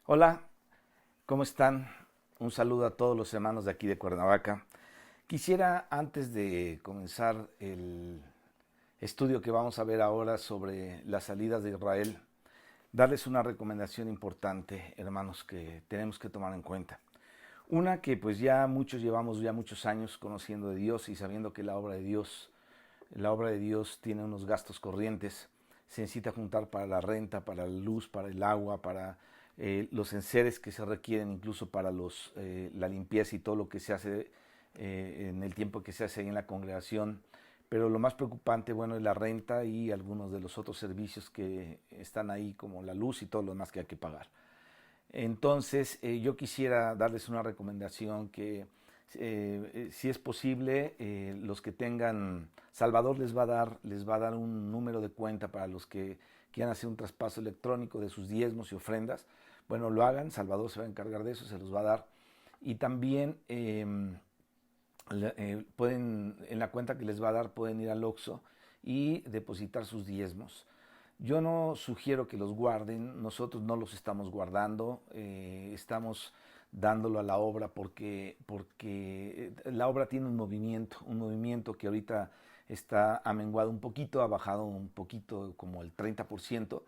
Hola, ¿cómo están? Un saludo a todos los hermanos de aquí de Cuernavaca. Quisiera, antes de comenzar el estudio que vamos a ver ahora sobre las salidas de Israel, darles una recomendación importante, hermanos, que tenemos que tomar en cuenta. Una que pues ya muchos llevamos ya muchos años conociendo de Dios y sabiendo que la obra de Dios tiene unos gastos corrientes, se necesita juntar para la renta, para la luz, para el agua, para los enseres que se requieren incluso para la limpieza y todo lo que se hace en el tiempo que se hace ahí en la congregación. Pero lo más preocupante, bueno, es la renta y algunos de los otros servicios que están ahí, como la luz y todo lo demás que hay que pagar. Entonces, yo quisiera darles una recomendación que, si es posible, los que tengan, Salvador les va a dar un número de cuenta para los que quieran hacer un traspaso electrónico de sus diezmos y ofrendas. Bueno, lo hagan, Salvador se va a encargar de eso, se los va a dar. Y también pueden, en la cuenta que les va a dar, pueden ir al Oxxo y depositar sus diezmos. Yo no sugiero que los guarden, nosotros no los estamos guardando, estamos dándolo a la obra porque la obra tiene un movimiento que ahorita está amenguado un poquito, ha bajado un poquito como el 30%,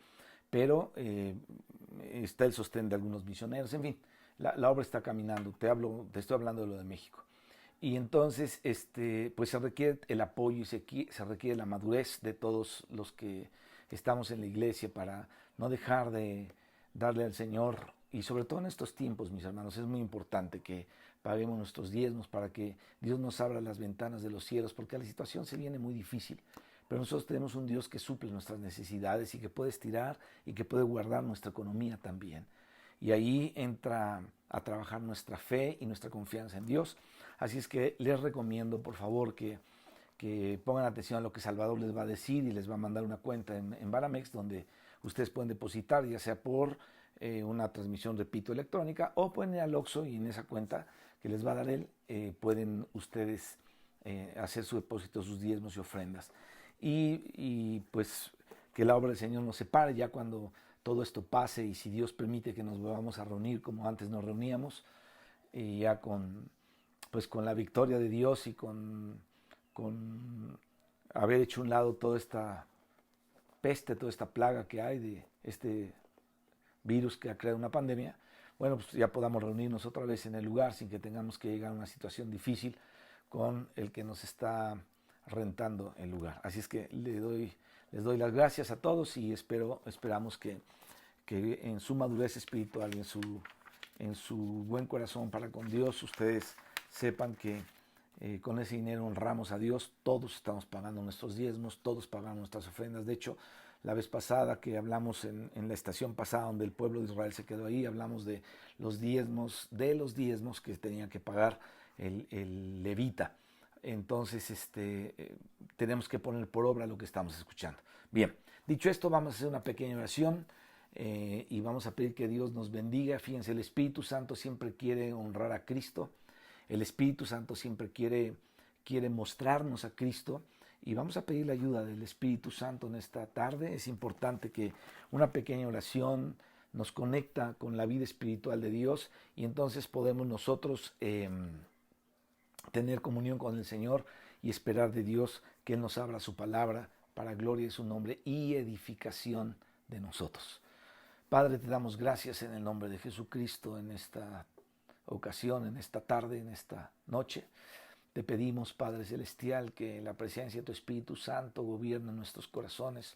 pero está el sostén de algunos misioneros, en fin, la obra está caminando, te estoy hablando de lo de México. Y entonces, pues se requiere el apoyo y se requiere la madurez de todos los que estamos en la iglesia para no dejar de darle al Señor. Y sobre todo en estos tiempos, mis hermanos, es muy importante que paguemos nuestros diezmos para que Dios nos abra las ventanas de los cielos, porque la situación se viene muy difícil. Pero nosotros tenemos un Dios que suple nuestras necesidades y que puede estirar y que puede guardar nuestra economía también. Y ahí entra a trabajar nuestra fe y nuestra confianza en Dios. Así es que les recomiendo, por favor, que pongan atención a lo que Salvador les va a decir y les va a mandar una cuenta en Baramex donde ustedes pueden depositar, ya sea por una transmisión, repito, electrónica, o pueden ir al Oxxo y en esa cuenta que les va a dar él, pueden ustedes hacer su depósito, sus diezmos y ofrendas. Y pues que la obra del Señor nos separe ya cuando todo esto pase y si Dios permite que nos volvamos a reunir como antes nos reuníamos, y ya con la victoria de Dios y con haber hecho un lado toda esta peste, toda esta plaga que hay de este virus que ha creado una pandemia, bueno, pues ya podamos reunirnos otra vez en el lugar sin que tengamos que llegar a una situación difícil con el que nos está rentando el lugar. Así es que les doy las gracias a todos y esperamos que en su madurez espiritual y en su buen corazón para con Dios, ustedes sepan que con ese dinero honramos a Dios, todos estamos pagando nuestros diezmos, todos pagamos nuestras ofrendas. De hecho, la vez pasada que hablamos en la estación pasada donde el pueblo de Israel se quedó ahí, hablamos de los diezmos que tenía que pagar el levita. Entonces, tenemos que poner por obra lo que estamos escuchando. Bien, dicho esto, vamos a hacer una pequeña oración y vamos a pedir que Dios nos bendiga. Fíjense, el Espíritu Santo siempre quiere honrar a Cristo. El Espíritu Santo siempre quiere mostrarnos a Cristo y vamos a pedir la ayuda del Espíritu Santo en esta tarde. Es importante que una pequeña oración nos conecta con la vida espiritual de Dios y entonces podemos nosotros tener comunión con el Señor y esperar de Dios que Él nos abra su palabra para gloria de su nombre y edificación de nosotros. Padre, te damos gracias en el nombre de Jesucristo en esta ocasión, en esta tarde, en esta noche. Te pedimos, Padre Celestial, que la presencia de tu Espíritu Santo gobierne nuestros corazones.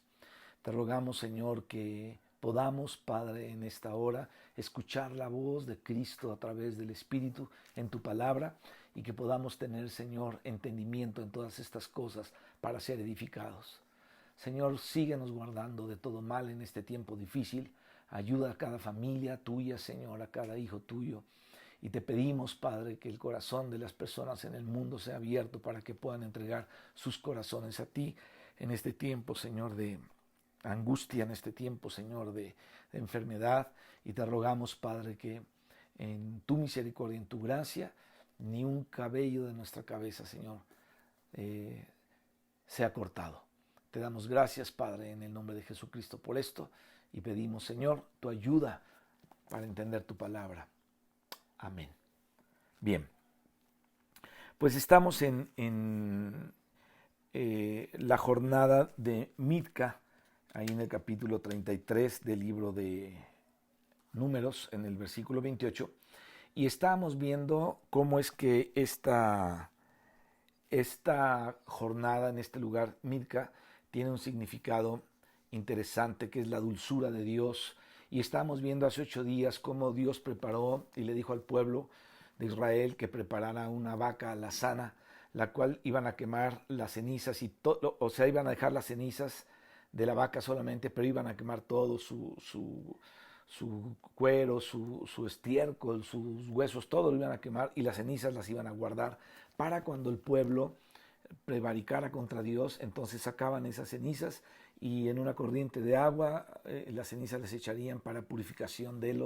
Te rogamos, Señor, que podamos, Padre, en esta hora escuchar la voz de Cristo a través del Espíritu en tu palabra y que podamos tener, Señor, entendimiento en todas estas cosas para ser edificados. Señor, síguenos guardando de todo mal en este tiempo difícil. Ayuda a cada familia tuya, Señor, a cada hijo tuyo. Y te pedimos, Padre, que el corazón de las personas en el mundo sea abierto para que puedan entregar sus corazones a ti en este tiempo, Señor, de angustia, en este tiempo, Señor, de enfermedad. Y te rogamos, Padre, que en tu misericordia, en tu gracia, ni un cabello de nuestra cabeza, Señor, eh, sea cortado. Te damos gracias, Padre, en el nombre de Jesucristo por esto y pedimos, Señor, tu ayuda para entender tu palabra. Amén. Bien, pues estamos en la jornada de Micca, ahí en el capítulo 33 del libro de Números, en el versículo 28, y estábamos viendo cómo es que esta jornada en este lugar, Micca, tiene un significado interesante, que es la dulzura de Dios. Y estábamos viendo hace 8 días cómo Dios preparó y le dijo al pueblo de Israel que preparara una vaca alazana, la cual iban a quemar las cenizas, y o sea, iban a dejar las cenizas de la vaca solamente, pero iban a quemar todo su cuero, su estiércol, sus huesos, todo lo iban a quemar, y las cenizas las iban a guardar para cuando el pueblo prevaricara contra Dios. Entonces sacaban esas cenizas y en una corriente de agua las cenizas les echarían para purificación del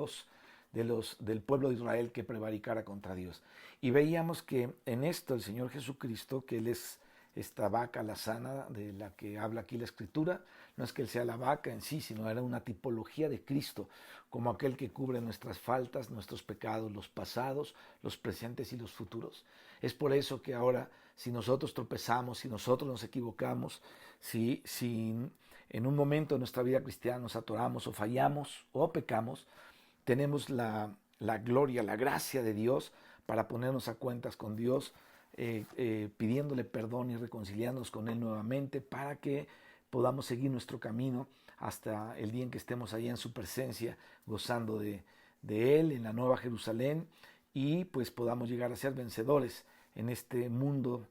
pueblo de Israel que prevaricara contra Dios. Y veíamos que en esto el Señor Jesucristo, que Él es esta vaca alazana de la que habla aquí la Escritura, no es que Él sea la vaca en sí, sino era una tipología de Cristo, como aquel que cubre nuestras faltas, nuestros pecados, los pasados, los presentes y los futuros. Es por eso que ahora, si nosotros tropezamos, si nosotros nos equivocamos, si en un momento de nuestra vida cristiana nos atoramos o fallamos o pecamos, tenemos la gloria, la gracia de Dios para ponernos a cuentas con Dios, pidiéndole perdón y reconciliándonos con Él nuevamente para que podamos seguir nuestro camino hasta el día en que estemos allá en su presencia, gozando de Él en la Nueva Jerusalén, y pues podamos llegar a ser vencedores en este mundo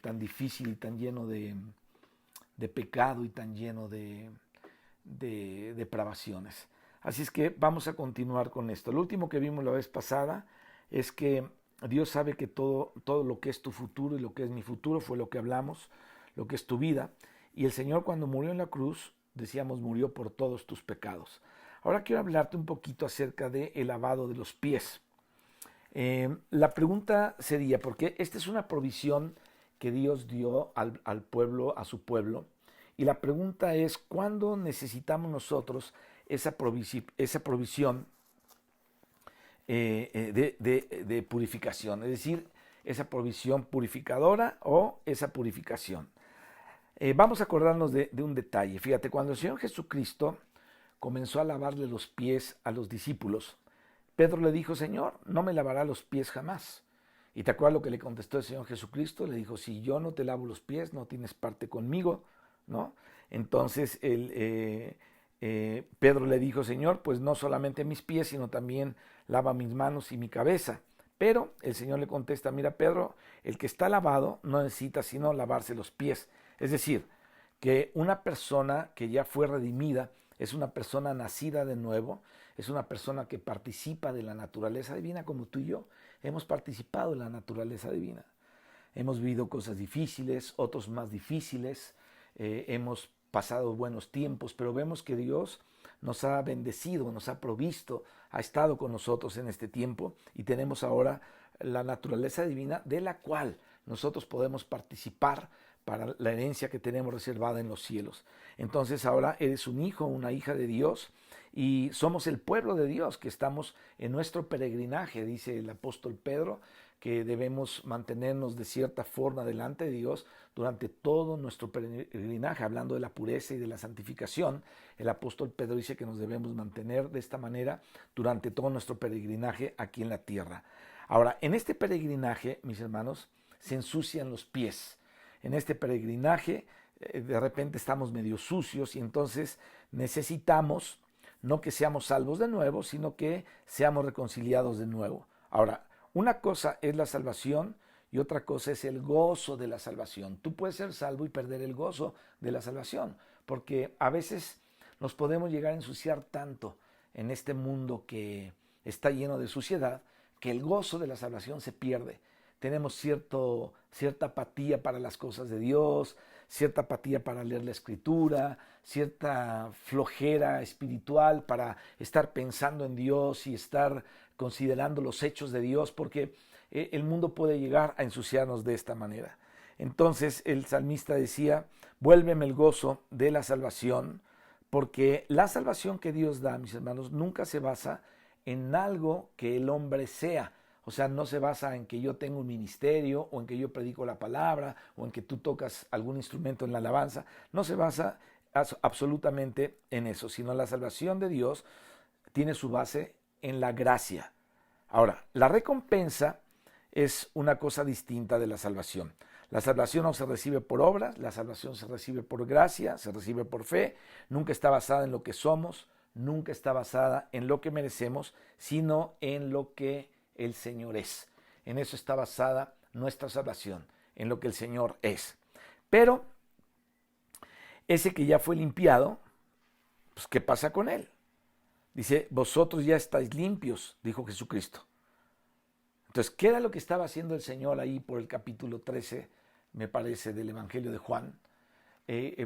tan difícil y tan lleno de pecado y tan lleno de depravaciones. Así es que vamos a continuar con esto. Lo último que vimos la vez pasada es que Dios sabe que todo lo que es tu futuro y lo que es mi futuro fue lo que hablamos, lo que es tu vida. Y el Señor, cuando murió en la cruz, decíamos, murió por todos tus pecados. Ahora quiero hablarte un poquito acerca del lavado de los pies. La pregunta sería, porque esta es una provisión que Dios dio al pueblo, a su pueblo, y la pregunta es, ¿cuándo necesitamos nosotros esa provisión de purificación? Es decir, esa provisión purificadora o esa purificación. Vamos a acordarnos de un detalle. Fíjate, cuando el Señor Jesucristo comenzó a lavarle los pies a los discípulos, Pedro le dijo, Señor, no me lavará los pies jamás. ¿Y te acuerdas lo que le contestó el Señor Jesucristo? Le dijo, si yo no te lavo los pies, no tienes parte conmigo, ¿no? Entonces Pedro le dijo, Señor, pues no solamente mis pies, sino también lava mis manos y mi cabeza. Pero el Señor le contesta, mira Pedro, el que está lavado no necesita sino lavarse los pies. Es decir, que una persona que ya fue redimida es una persona nacida de nuevo, es una persona que participa de la naturaleza divina, como tú y yo hemos participado de la naturaleza divina. Hemos vivido cosas difíciles, otros más difíciles, hemos pasado buenos tiempos, pero vemos que Dios nos ha bendecido, nos ha provisto, ha estado con nosotros en este tiempo, y tenemos ahora la naturaleza divina de la cual nosotros podemos participar para la herencia que tenemos reservada en los cielos. Entonces ahora eres un hijo, una hija de Dios, y somos el pueblo de Dios que estamos en nuestro peregrinaje. Dice el apóstol Pedro que debemos mantenernos de cierta forma delante de Dios durante todo nuestro peregrinaje. Hablando de la pureza y de la santificación, el apóstol Pedro dice que nos debemos mantener de esta manera durante todo nuestro peregrinaje aquí en la tierra. Ahora, en este peregrinaje, mis hermanos, se ensucian los pies. En este peregrinaje de repente estamos medio sucios, y entonces necesitamos no que seamos salvos de nuevo, sino que seamos reconciliados de nuevo. Ahora, una cosa es la salvación y otra cosa es el gozo de la salvación. Tú puedes ser salvo y perder el gozo de la salvación, porque a veces nos podemos llegar a ensuciar tanto en este mundo que está lleno de suciedad, que el gozo de la salvación se pierde. Tenemos cierta apatía para las cosas de Dios, cierta apatía para leer la Escritura, cierta flojera espiritual para estar pensando en Dios y estar considerando los hechos de Dios, porque el mundo puede llegar a ensuciarnos de esta manera. Entonces el salmista decía, vuélveme el gozo de la salvación Porque la salvación que Dios da, mis hermanos, nunca se basa en algo que el hombre sea. O sea, no se basa en que yo tengo un ministerio o en que yo predico la palabra o en que tú tocas algún instrumento en la alabanza. No se basa absolutamente en eso, sino la salvación de Dios tiene su base en la gracia. Ahora, la recompensa es una cosa distinta de la salvación. La salvación no se recibe por obras, la salvación se recibe por gracia, se recibe por fe, nunca está basada en lo que somos, nunca está basada en lo que merecemos, sino en lo que el Señor es. En eso está basada nuestra salvación, en lo que el Señor es. Pero ese que ya fue limpiado, pues ¿qué pasa con él? Dice, vosotros ya estáis limpios, dijo Jesucristo. Entonces, ¿qué era lo que estaba haciendo el Señor ahí por el capítulo 13, me parece, del Evangelio de Juan?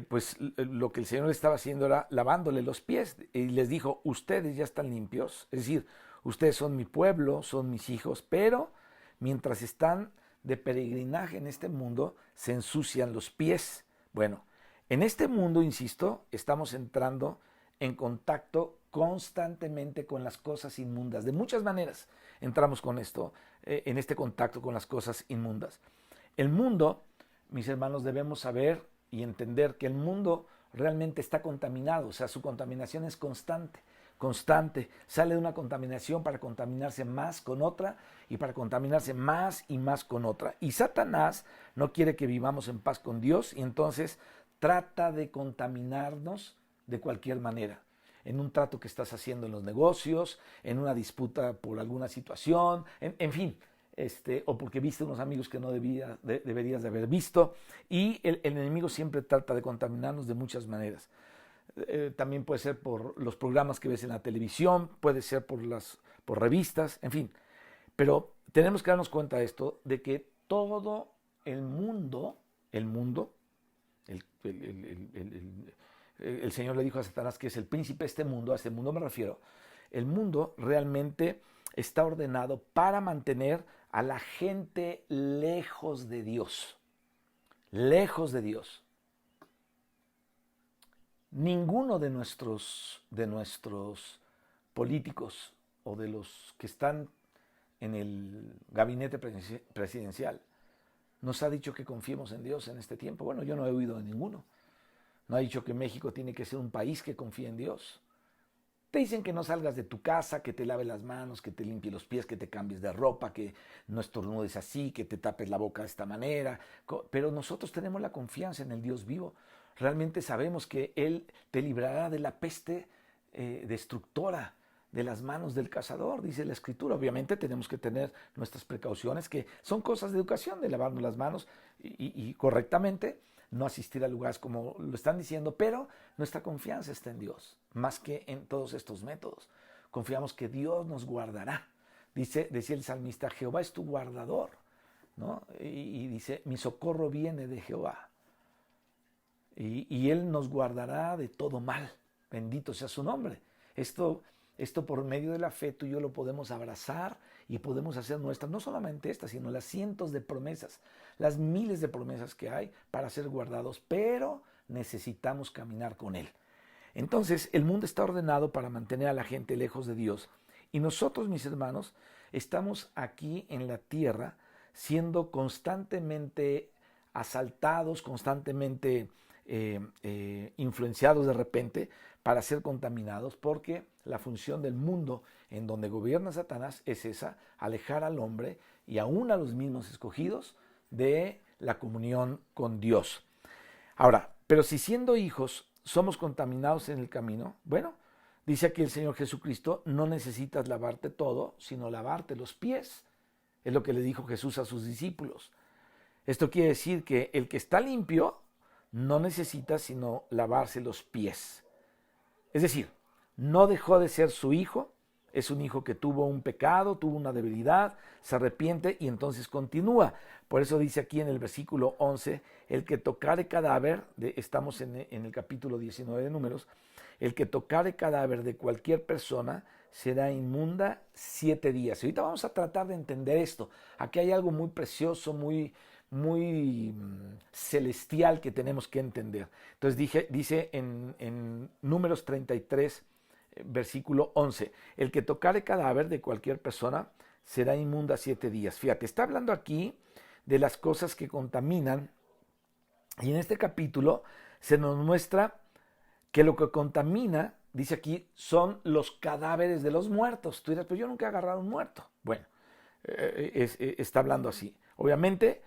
Pues lo que el Señor estaba haciendo era lavándole los pies y les dijo, ustedes ya están limpios, es decir, ustedes son mi pueblo, son mis hijos, pero mientras están de peregrinaje en este mundo, se ensucian los pies. Bueno, en este mundo, insisto, estamos entrando en contacto constantemente con las cosas inmundas. De muchas maneras entramos con esto, en este contacto con las cosas inmundas. El mundo, mis hermanos, debemos saber y entender que el mundo realmente está contaminado, o sea, su contaminación es constante, sale de una contaminación para contaminarse más con otra y para contaminarse más y más con otra. Y Satanás no quiere que vivamos en paz con Dios y entonces trata de contaminarnos de cualquier manera. En un trato que estás haciendo en los negocios, en una disputa por alguna situación, en fin, o porque viste unos amigos que no deberías de haber visto. Y el enemigo siempre trata de contaminarnos de muchas maneras. También puede ser por los programas que ves en la televisión, puede ser por revistas, en fin. Pero tenemos que darnos cuenta de esto, de que todo el mundo, el Señor le dijo a Satanás que es el príncipe de este mundo, a este mundo me refiero, el mundo realmente está ordenado para mantener a la gente lejos de Dios. Lejos de Dios. Ninguno de nuestros políticos o de los que están en el gabinete presidencial nos ha dicho que confiemos en Dios en este tiempo. Bueno, yo no he oído de ninguno. No ha dicho que México tiene que ser un país que confíe en Dios. Te dicen que no salgas de tu casa, que te laves las manos, que te limpies los pies, que te cambies de ropa, que no estornudes así, que te tapes la boca de esta manera. Pero nosotros tenemos la confianza en el Dios vivo. Realmente sabemos que Él te librará de la peste destructora de las manos del cazador, dice la Escritura. Obviamente tenemos que tener nuestras precauciones, que son cosas de educación, de lavarnos las manos y correctamente, no asistir a lugares como lo están diciendo, pero nuestra confianza está en Dios, más que en todos estos métodos. Confiamos que Dios nos guardará. Decía el salmista, Jehová es tu guardador, ¿no? Y dice, mi socorro viene de Jehová. Y Él nos guardará de todo mal. Bendito sea su nombre. Esto por medio de la fe tú y yo lo podemos abrazar y podemos hacer nuestra, no solamente esta, sino las cientos de promesas, las miles de promesas que hay para ser guardados, pero necesitamos caminar con Él. Entonces, el mundo está ordenado para mantener a la gente lejos de Dios. Y nosotros, mis hermanos, estamos aquí en la tierra siendo constantemente asaltados, constantemente influenciados de repente para ser contaminados, porque la función del mundo en donde gobierna Satanás es esa, alejar al hombre y aún a los mismos escogidos de la comunión con Dios. Ahora, pero si siendo hijos somos contaminados en el camino, bueno, dice aquí el Señor Jesucristo, no necesitas lavarte todo, sino lavarte los pies. Es lo que le dijo Jesús a sus discípulos. Esto quiere decir que el que está limpio no necesita sino lavarse los pies. Es decir, no dejó de ser su hijo, es un hijo que tuvo un pecado, tuvo una debilidad, se arrepiente y entonces continúa. Por eso dice aquí en el versículo 11, el que tocare cadáver, estamos en el capítulo 19 de Números, el que tocare cadáver de cualquier persona será inmunda 7 días. Y ahorita vamos a tratar de entender esto. Aquí hay algo muy precioso, muy muy celestial que tenemos que entender. Entonces dice en Números 33, versículo 11, el que tocare cadáver de cualquier persona será inmunda 7 días. Fíjate, está hablando aquí de las cosas que contaminan, y en este capítulo se nos muestra que lo que contamina, dice aquí, son los cadáveres de los muertos. Tú dirás, pero yo nunca he agarrado un muerto. Bueno, está hablando así. Obviamente,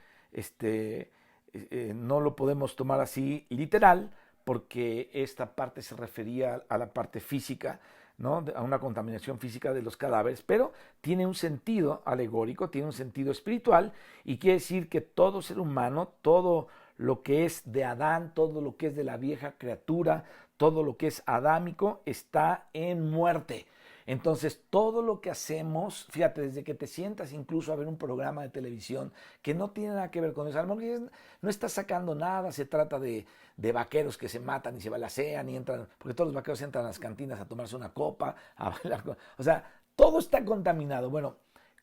no lo podemos tomar así literal, porque esta parte se refería a la parte física, ¿no? A una contaminación física de los cadáveres, pero tiene un sentido alegórico, tiene un sentido espiritual, y quiere decir que todo ser humano, todo lo que es de Adán, todo lo que es de la vieja criatura, todo lo que es adámico, está en muerte. Entonces, todo lo que hacemos, fíjate, desde que te sientas incluso a ver un programa de televisión que no tiene nada que ver con eso, a lo mejor no estás sacando nada, se trata de vaqueros que se matan y se balacean y entran, porque todos los vaqueros entran a las cantinas a tomarse una copa, a bailar, o sea, todo está contaminado. Bueno,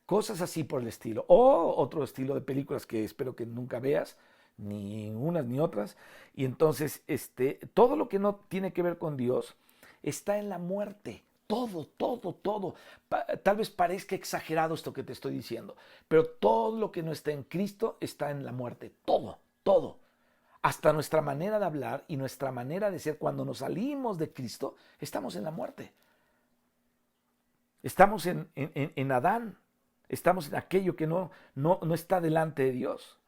cosas así por el estilo. O otro estilo de películas que espero que nunca veas, ni unas ni otras. Y entonces, todo lo que no tiene que ver con Dios está en la muerte. Todo, todo, todo. Tal vez parezca exagerado esto que te estoy diciendo, pero todo lo que no está en Cristo está en la muerte. Todo, todo. Hasta nuestra manera de hablar y nuestra manera de ser, cuando nos salimos de Cristo, estamos en la muerte. Estamos en Adán. Estamos en aquello que no está delante de Dios.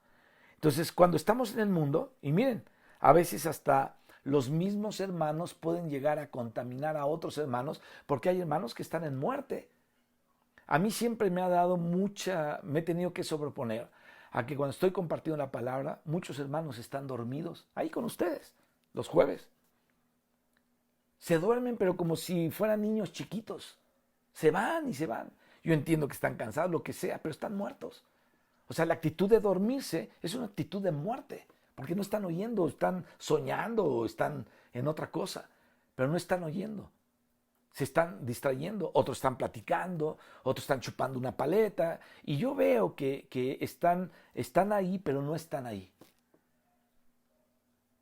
Entonces, cuando estamos en el mundo, y miren, a veces hasta los mismos hermanos pueden llegar a contaminar a otros hermanos, porque hay hermanos que están en muerte. A mí siempre me ha dado me he tenido que sobreponer a que cuando estoy compartiendo la palabra, muchos hermanos están dormidos ahí con ustedes, los jueves. Se duermen, pero como si fueran niños chiquitos. Se van y se van. Yo entiendo que están cansados, lo que sea, pero están muertos. O sea, la actitud de dormirse es una actitud de muerte, porque no están oyendo, están soñando o están en otra cosa, pero no están oyendo. Se están distrayendo, otros están platicando, otros están chupando una paleta, y yo veo que están ahí, pero no están ahí.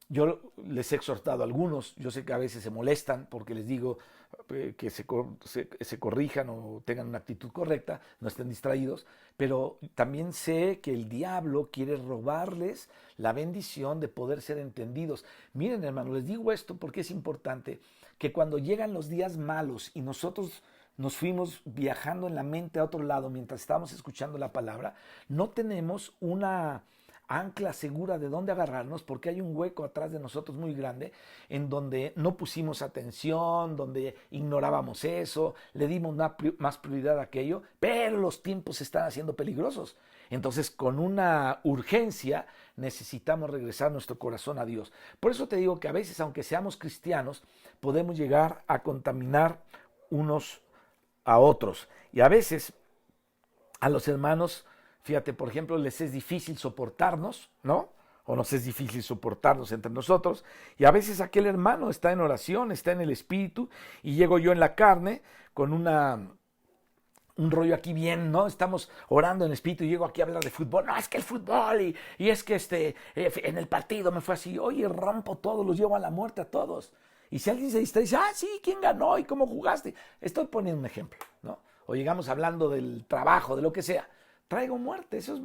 Yo les he exhortado a algunos, yo sé que a veces se molestan porque les digo que se corrijan o tengan una actitud correcta, no estén distraídos, pero también sé que el diablo quiere robarles la bendición de poder ser entendidos. Miren, hermano, les digo esto porque es importante que cuando llegan los días malos y nosotros nos fuimos viajando en la mente a otro lado mientras estábamos escuchando la palabra, no tenemos una ancla segura de dónde agarrarnos, porque hay un hueco atrás de nosotros muy grande en donde no pusimos atención, donde ignorábamos eso, le dimos más prioridad a aquello, pero los tiempos se están haciendo peligrosos. Entonces, con una urgencia necesitamos regresar nuestro corazón a Dios. Por eso te digo que a veces, aunque seamos cristianos, podemos llegar a contaminar unos a otros, y a veces a los hermanos, fíjate, por ejemplo, les es difícil soportarnos, ¿no? O nos es difícil soportarnos entre nosotros. Y a veces aquel hermano está en oración, está en el espíritu, y llego yo en la carne con un rollo aquí bien, ¿no? Estamos orando en el espíritu y llego aquí a hablar de fútbol. No, es que el fútbol y es que en el partido me fue así. Oye, rompo todos, los llevo a la muerte a todos. Y si alguien se distrae, dice, sí, ¿quién ganó y cómo jugaste? Estoy poniendo un ejemplo, ¿no? O llegamos hablando del trabajo, de lo que sea. Traigo muerte, eso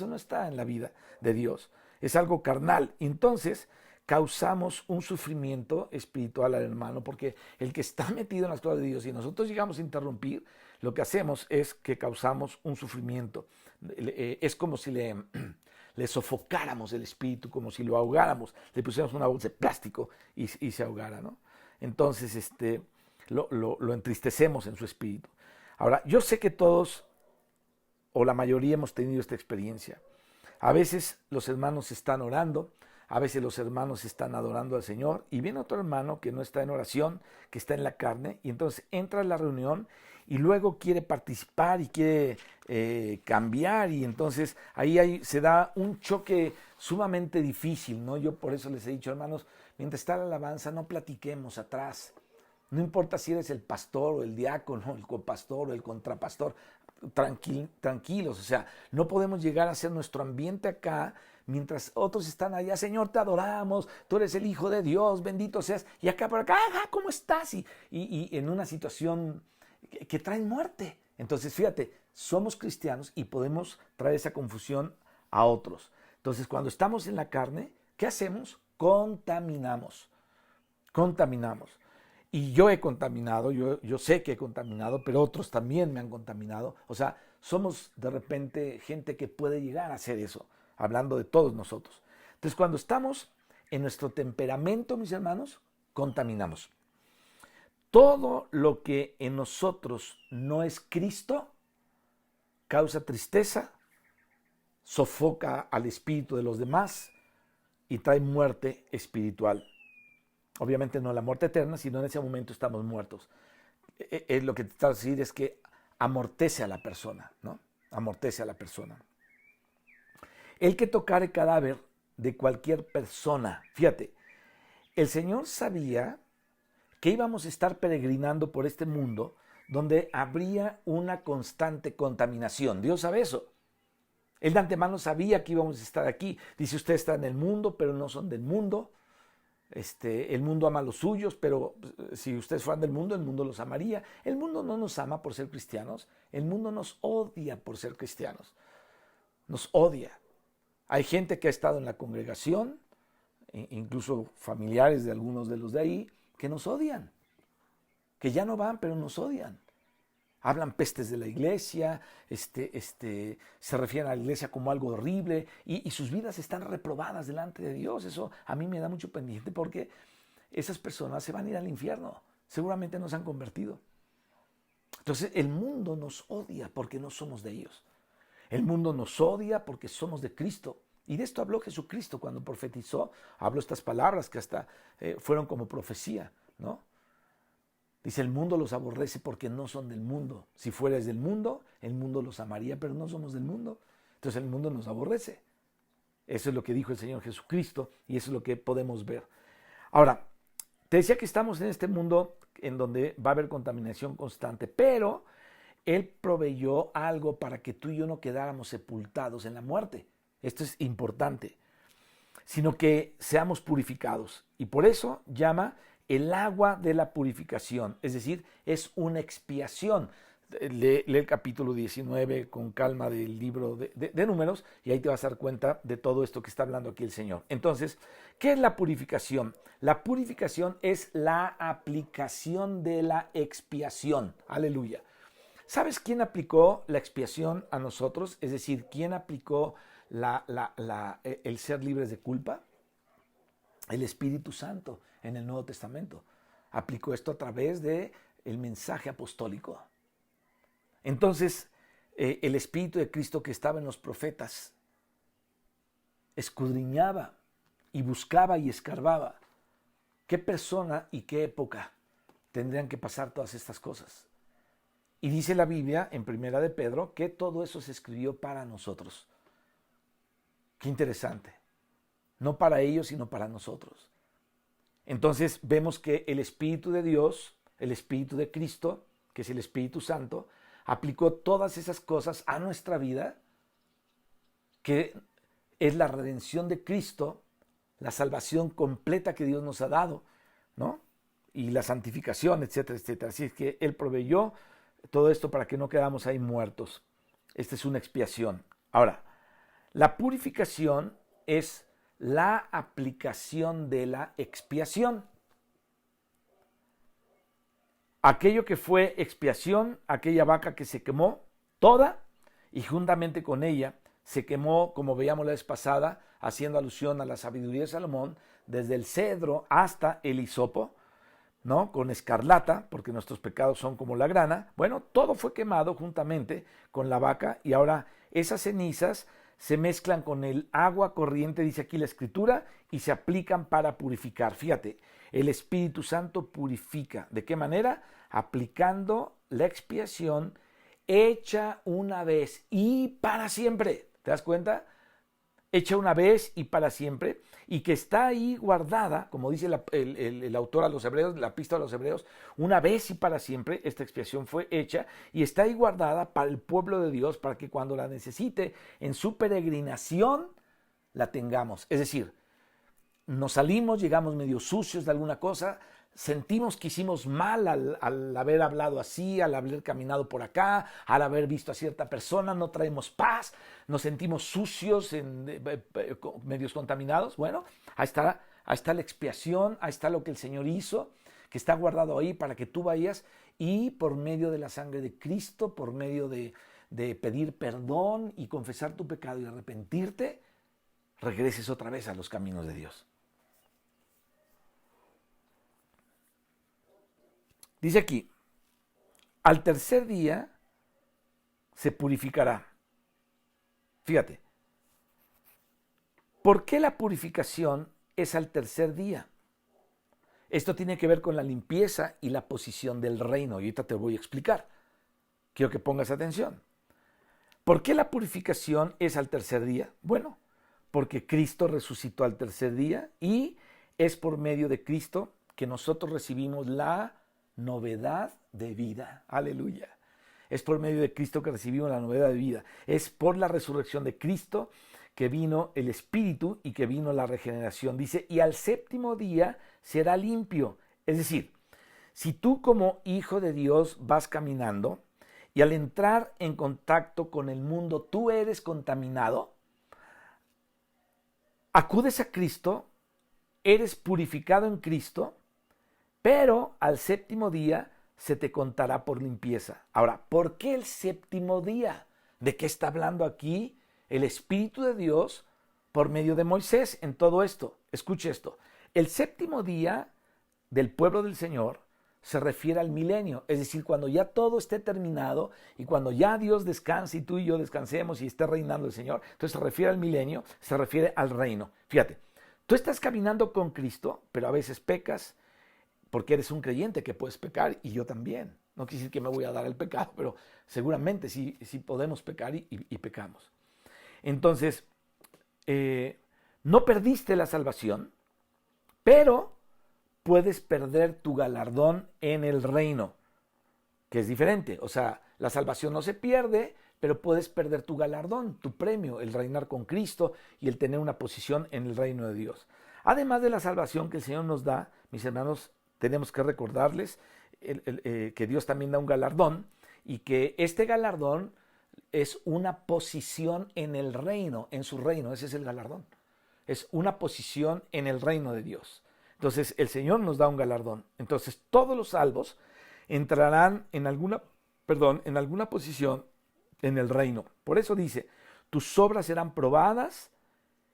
no está en la vida de Dios, es algo carnal. Entonces causamos un sufrimiento espiritual al hermano, porque el que está metido en las cosas de Dios y nosotros llegamos a interrumpir, lo que hacemos es que causamos un sufrimiento. Es como si le sofocáramos el espíritu, como si lo ahogáramos, le pusiéramos una bolsa de plástico y se ahogara, ¿no? Entonces lo entristecemos en su espíritu. Ahora, yo sé que todos o la mayoría hemos tenido esta experiencia. A veces los hermanos están orando, a veces los hermanos están adorando al Señor, y viene otro hermano que no está en oración, que está en la carne, y entonces entra a la reunión y luego quiere participar y quiere cambiar, y entonces ahí se da un choque sumamente difícil, ¿no? Yo por eso les he dicho, hermanos, mientras está la alabanza, no platiquemos atrás. No importa si eres el pastor o el diácono, el copastor o el contrapastor, tranquilos, o sea, no podemos llegar a hacer nuestro ambiente acá mientras otros están allá, Señor, te adoramos, tú eres el Hijo de Dios, bendito seas, y acá por acá, ¿cómo estás? Y en una situación que trae muerte. Entonces, fíjate, somos cristianos y podemos traer esa confusión a otros. Entonces, cuando estamos en la carne, ¿qué hacemos? Contaminamos. Y yo he contaminado, yo sé que he contaminado, pero otros también me han contaminado. O sea, somos de repente gente que puede llegar a hacer eso, hablando de todos nosotros. Entonces, cuando estamos en nuestro temperamento, mis hermanos, contaminamos. Todo lo que en nosotros no es Cristo causa tristeza, sofoca al espíritu de los demás y trae muerte espiritual. Obviamente no la muerte eterna, sino en ese momento estamos muertos. Lo que te está decir es que amortece a la persona, ¿no? Amortece a la persona. El que tocare cadáver de cualquier persona, fíjate, el Señor sabía que íbamos a estar peregrinando por este mundo donde habría una constante contaminación. Dios sabe eso. Él de antemano sabía que íbamos a estar aquí. Dice, usted está en el mundo, pero no son del mundo. El mundo ama a los suyos, pero si ustedes fueran del mundo, el mundo los amaría. El mundo no nos ama por ser cristianos, el mundo nos odia por ser cristianos. Nos odia. Hay gente que ha estado en la congregación, incluso familiares de algunos de los de ahí, que nos odian, que ya no van, pero nos odian. Hablan pestes de la iglesia, se refieren a la iglesia como algo horrible y sus vidas están reprobadas delante de Dios. Eso a mí me da mucho pendiente porque esas personas se van a ir al infierno. Seguramente no se han convertido. Entonces el mundo nos odia porque no somos de ellos. El mundo nos odia porque somos de Cristo. Y de esto habló Jesucristo cuando profetizó. Habló estas palabras que hasta fueron como profecía, ¿no? Dice, el mundo los aborrece porque no son del mundo. Si fueras del mundo, el mundo los amaría, pero no somos del mundo. Entonces el mundo nos aborrece. Eso es lo que dijo el Señor Jesucristo y eso es lo que podemos ver. Ahora, te decía que estamos en este mundo en donde va a haber contaminación constante, pero Él proveyó algo para que tú y yo no quedáramos sepultados en la muerte. Esto es importante. Sino que seamos purificados. Y por eso llama el agua de la purificación, es decir, es una expiación. Lee el capítulo 19 con calma del libro de Números y ahí te vas a dar cuenta de todo esto que está hablando aquí el Señor. Entonces, ¿qué es la purificación? La purificación es la aplicación de la expiación. Aleluya. ¿Sabes quién aplicó la expiación a nosotros? Es decir, ¿quién aplicó el ser libres de culpa? El Espíritu Santo en el Nuevo Testamento. Aplicó esto a través del mensaje apostólico. Entonces, el Espíritu de Cristo que estaba en los profetas escudriñaba y buscaba y escarbaba qué persona y qué época tendrían que pasar todas estas cosas. Y dice la Biblia en Primera de Pedro que todo eso se escribió para nosotros. Qué interesante. No para ellos, sino para nosotros. Entonces vemos que el Espíritu de Dios, el Espíritu de Cristo, que es el Espíritu Santo, aplicó todas esas cosas a nuestra vida, que es la redención de Cristo, la salvación completa que Dios nos ha dado, ¿no? Y la santificación, etcétera, etcétera. Así es que Él proveyó todo esto para que no quedamos ahí muertos. Esta es una expiación. Ahora, la purificación es la aplicación de la expiación. Aquello que fue expiación, aquella vaca que se quemó toda y juntamente con ella se quemó, como veíamos la vez pasada, haciendo alusión a la sabiduría de Salomón, desde el cedro hasta el hisopo, ¿no? Con escarlata, porque nuestros pecados son como la grana. Bueno, todo fue quemado juntamente con la vaca y ahora esas cenizas se mezclan con el agua corriente, dice aquí la Escritura, y se aplican para purificar. Fíjate, el Espíritu Santo purifica. ¿De qué manera? Aplicando la expiación hecha una vez y para siempre. ¿Te das cuenta? Hecha una vez y para siempre, y que está ahí guardada, como dice el autor a los Hebreos, la epístola a los Hebreos, una vez y para siempre esta expiación fue hecha y está ahí guardada para el pueblo de Dios, para que cuando la necesite en su peregrinación la tengamos. Es decir, nos salimos, llegamos medio sucios de alguna cosa, sentimos que hicimos mal al haber hablado así, al haber caminado por acá, al haber visto a cierta persona, no traemos paz, nos sentimos sucios, medios contaminados. Bueno, ahí está la expiación, ahí está lo que el Señor hizo, que está guardado ahí para que tú vayas y por medio de la sangre de Cristo, por medio de pedir perdón y confesar tu pecado y arrepentirte, regreses otra vez a los caminos de Dios. Dice aquí, al tercer día se purificará. Fíjate, ¿por qué la purificación es al tercer día? Esto tiene que ver con la limpieza y la posición del reino. Y ahorita te voy a explicar. Quiero que pongas atención. ¿Por qué la purificación es al tercer día? Bueno, porque Cristo resucitó al tercer día y es por medio de Cristo que nosotros recibimos la novedad de vida. Aleluya. Es por medio de Cristo que recibimos la novedad de vida. Es por la resurrección de Cristo que vino el Espíritu y que vino la regeneración. Dice, y al séptimo día será limpio. Es decir, si tú como hijo de Dios vas caminando y al entrar en contacto con el mundo tú eres contaminado, acudes a Cristo, eres purificado en Cristo, pero al séptimo día se te contará por limpieza. Ahora, ¿por qué el séptimo día? ¿De qué está hablando aquí el Espíritu de Dios por medio de Moisés en todo esto? Escuche esto. El séptimo día del pueblo del Señor se refiere al milenio, es decir, cuando ya todo esté terminado y cuando ya Dios descanse y tú y yo descansemos y esté reinando el Señor, entonces se refiere al milenio, se refiere al reino. Fíjate, tú estás caminando con Cristo, pero a veces pecas, porque eres un creyente que puedes pecar y yo también. No quiere decir que me voy a dar el pecado, pero seguramente sí podemos pecar y pecamos. Entonces, no perdiste la salvación, pero puedes perder tu galardón en el reino, que es diferente. O sea, la salvación no se pierde, pero puedes perder tu galardón, tu premio, el reinar con Cristo y el tener una posición en el reino de Dios. Además de la salvación que el Señor nos da, mis hermanos, tenemos que recordarles que Dios también da un galardón y que este galardón es una posición en el reino, en su reino. Ese es el galardón. Es una posición en el reino de Dios. Entonces el Señor nos da un galardón. Entonces todos los salvos entrarán en alguna posición en el reino. Por eso dice, tus obras serán probadas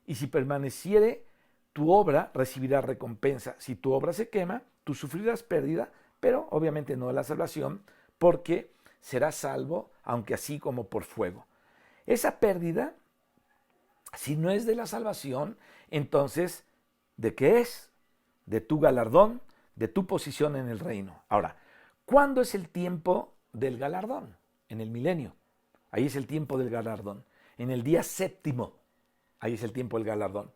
y si permaneciere tu obra recibirá recompensa. Si tu obra se quema, tú sufrirás pérdida, pero obviamente no de la salvación, porque serás salvo, aunque así como por fuego. Esa pérdida, si no es de la salvación, entonces, ¿de qué es? De tu galardón, de tu posición en el reino. Ahora, ¿cuándo es el tiempo del galardón? En el milenio. Ahí es el tiempo del galardón. En el día séptimo, ahí es el tiempo del galardón.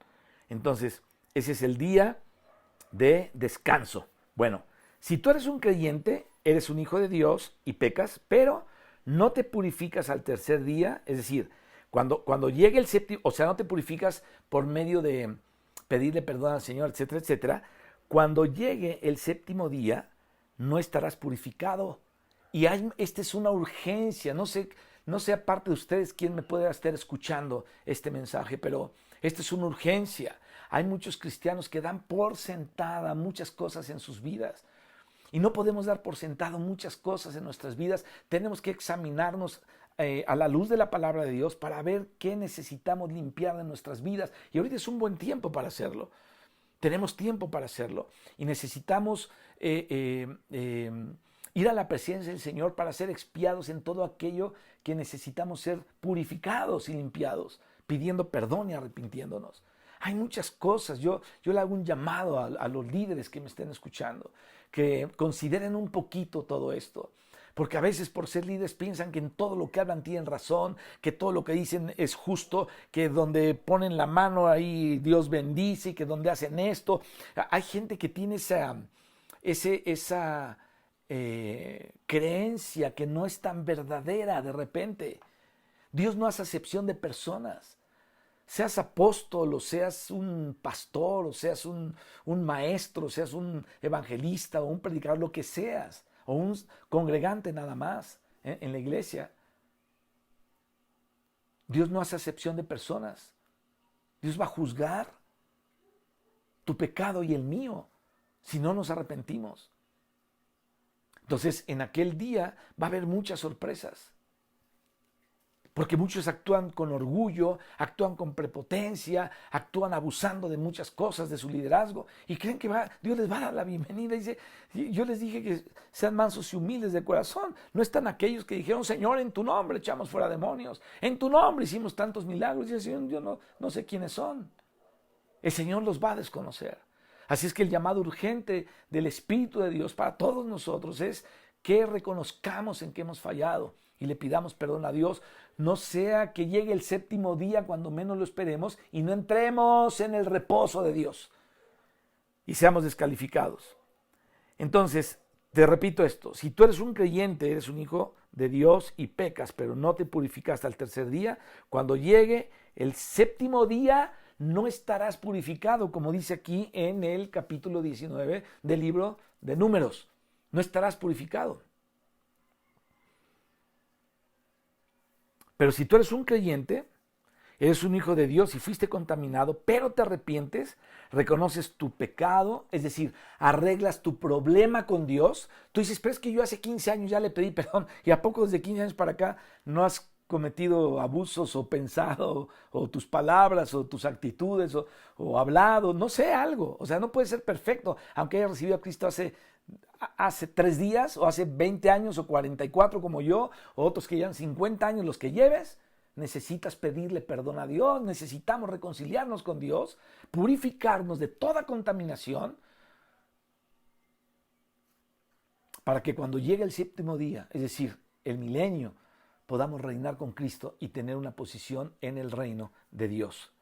Entonces, ese es el día de descanso. Bueno, si tú eres un creyente, eres un hijo de Dios y pecas, pero no te purificas al tercer día, es decir, cuando llegue el séptimo, o sea, no te purificas por medio de pedirle perdón al Señor, etcétera, etcétera, cuando llegue el séptimo día, no estarás purificado. Y esta es una urgencia, no sé aparte de ustedes quién me puede estar escuchando este mensaje, pero esta es una urgencia. Hay muchos cristianos que dan por sentada muchas cosas en sus vidas. Y no podemos dar por sentado muchas cosas en nuestras vidas. Tenemos que examinarnos a la luz de la palabra de Dios para ver qué necesitamos limpiar de nuestras vidas. Y ahorita es un buen tiempo para hacerlo. Tenemos tiempo para hacerlo. Y necesitamos ir a la presencia del Señor para ser expiados en todo aquello que necesitamos ser purificados y limpiados, pidiendo perdón y arrepintiéndonos. Hay muchas cosas. Yo le hago un llamado a los líderes que me estén escuchando, que consideren un poquito todo esto. Porque a veces por ser líderes piensan que en todo lo que hablan tienen razón, que todo lo que dicen es justo, que donde ponen la mano ahí Dios bendice, y que donde hacen esto. Hay gente que tiene esa creencia que no es tan verdadera de repente. Dios no hace acepción de personas. seas apóstol, o seas un pastor, o seas un maestro, o seas un evangelista, o un predicador, lo que seas, o un congregante nada más en la iglesia. Dios no hace acepción de personas. Dios va a juzgar tu pecado y el mío si no nos arrepentimos. Entonces, en aquel día va a haber muchas sorpresas. Porque muchos actúan con orgullo, actúan con prepotencia, actúan abusando de muchas cosas de su liderazgo y creen que Dios les va a dar la bienvenida. Dice, yo les dije que sean mansos y humildes de corazón. No están aquellos que dijeron, Señor, en tu nombre echamos fuera demonios, en tu nombre hicimos tantos milagros. Y el Señor, yo no sé quiénes son. El Señor los va a desconocer. Así es que el llamado urgente del Espíritu de Dios para todos nosotros es que reconozcamos en que hemos fallado y le pidamos perdón a Dios. No sea que llegue el séptimo día cuando menos lo esperemos y no entremos en el reposo de Dios y seamos descalificados. Entonces, te repito esto, si tú eres un creyente, eres un hijo de Dios y pecas, pero no te purificaste al tercer día, cuando llegue el séptimo día no estarás purificado, como dice aquí en el capítulo 19 del libro de Números. No estarás purificado. Pero si tú eres un creyente, eres un hijo de Dios y fuiste contaminado, pero te arrepientes, reconoces tu pecado, es decir, arreglas tu problema con Dios. Tú dices, pero es que yo hace 15 años ya le pedí perdón y ¿a poco desde 15 años para acá no has cometido abusos o pensado o tus palabras o tus actitudes o hablado, no sé, algo? O sea, no puedes ser perfecto, aunque hayas recibido a Cristo hace 3 días o hace 20 años o 44 como yo, o otros que llevan 50 años, los que lleves. Necesitas pedirle perdón a Dios, necesitamos reconciliarnos con Dios, purificarnos de toda contaminación para que cuando llegue el séptimo día, es decir, el milenio, podamos reinar con Cristo y tener una posición en el reino de Dios.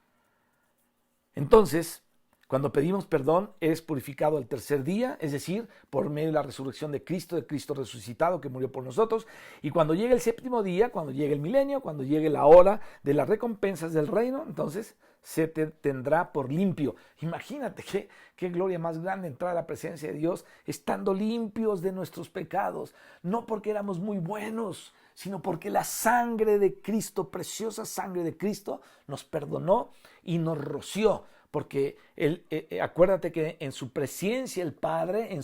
Entonces, cuando pedimos perdón, eres purificado al tercer día, es decir, por medio de la resurrección de Cristo resucitado que murió por nosotros. Y cuando llegue el séptimo día, cuando llegue el milenio, cuando llegue la hora de las recompensas del reino, entonces se te tendrá por limpio. Imagínate qué gloria más grande entrar a la presencia de Dios estando limpios de nuestros pecados. No porque éramos muy buenos, sino porque la sangre de Cristo, preciosa sangre de Cristo, nos perdonó y nos roció. Porque acuérdate que en su presencia el Padre,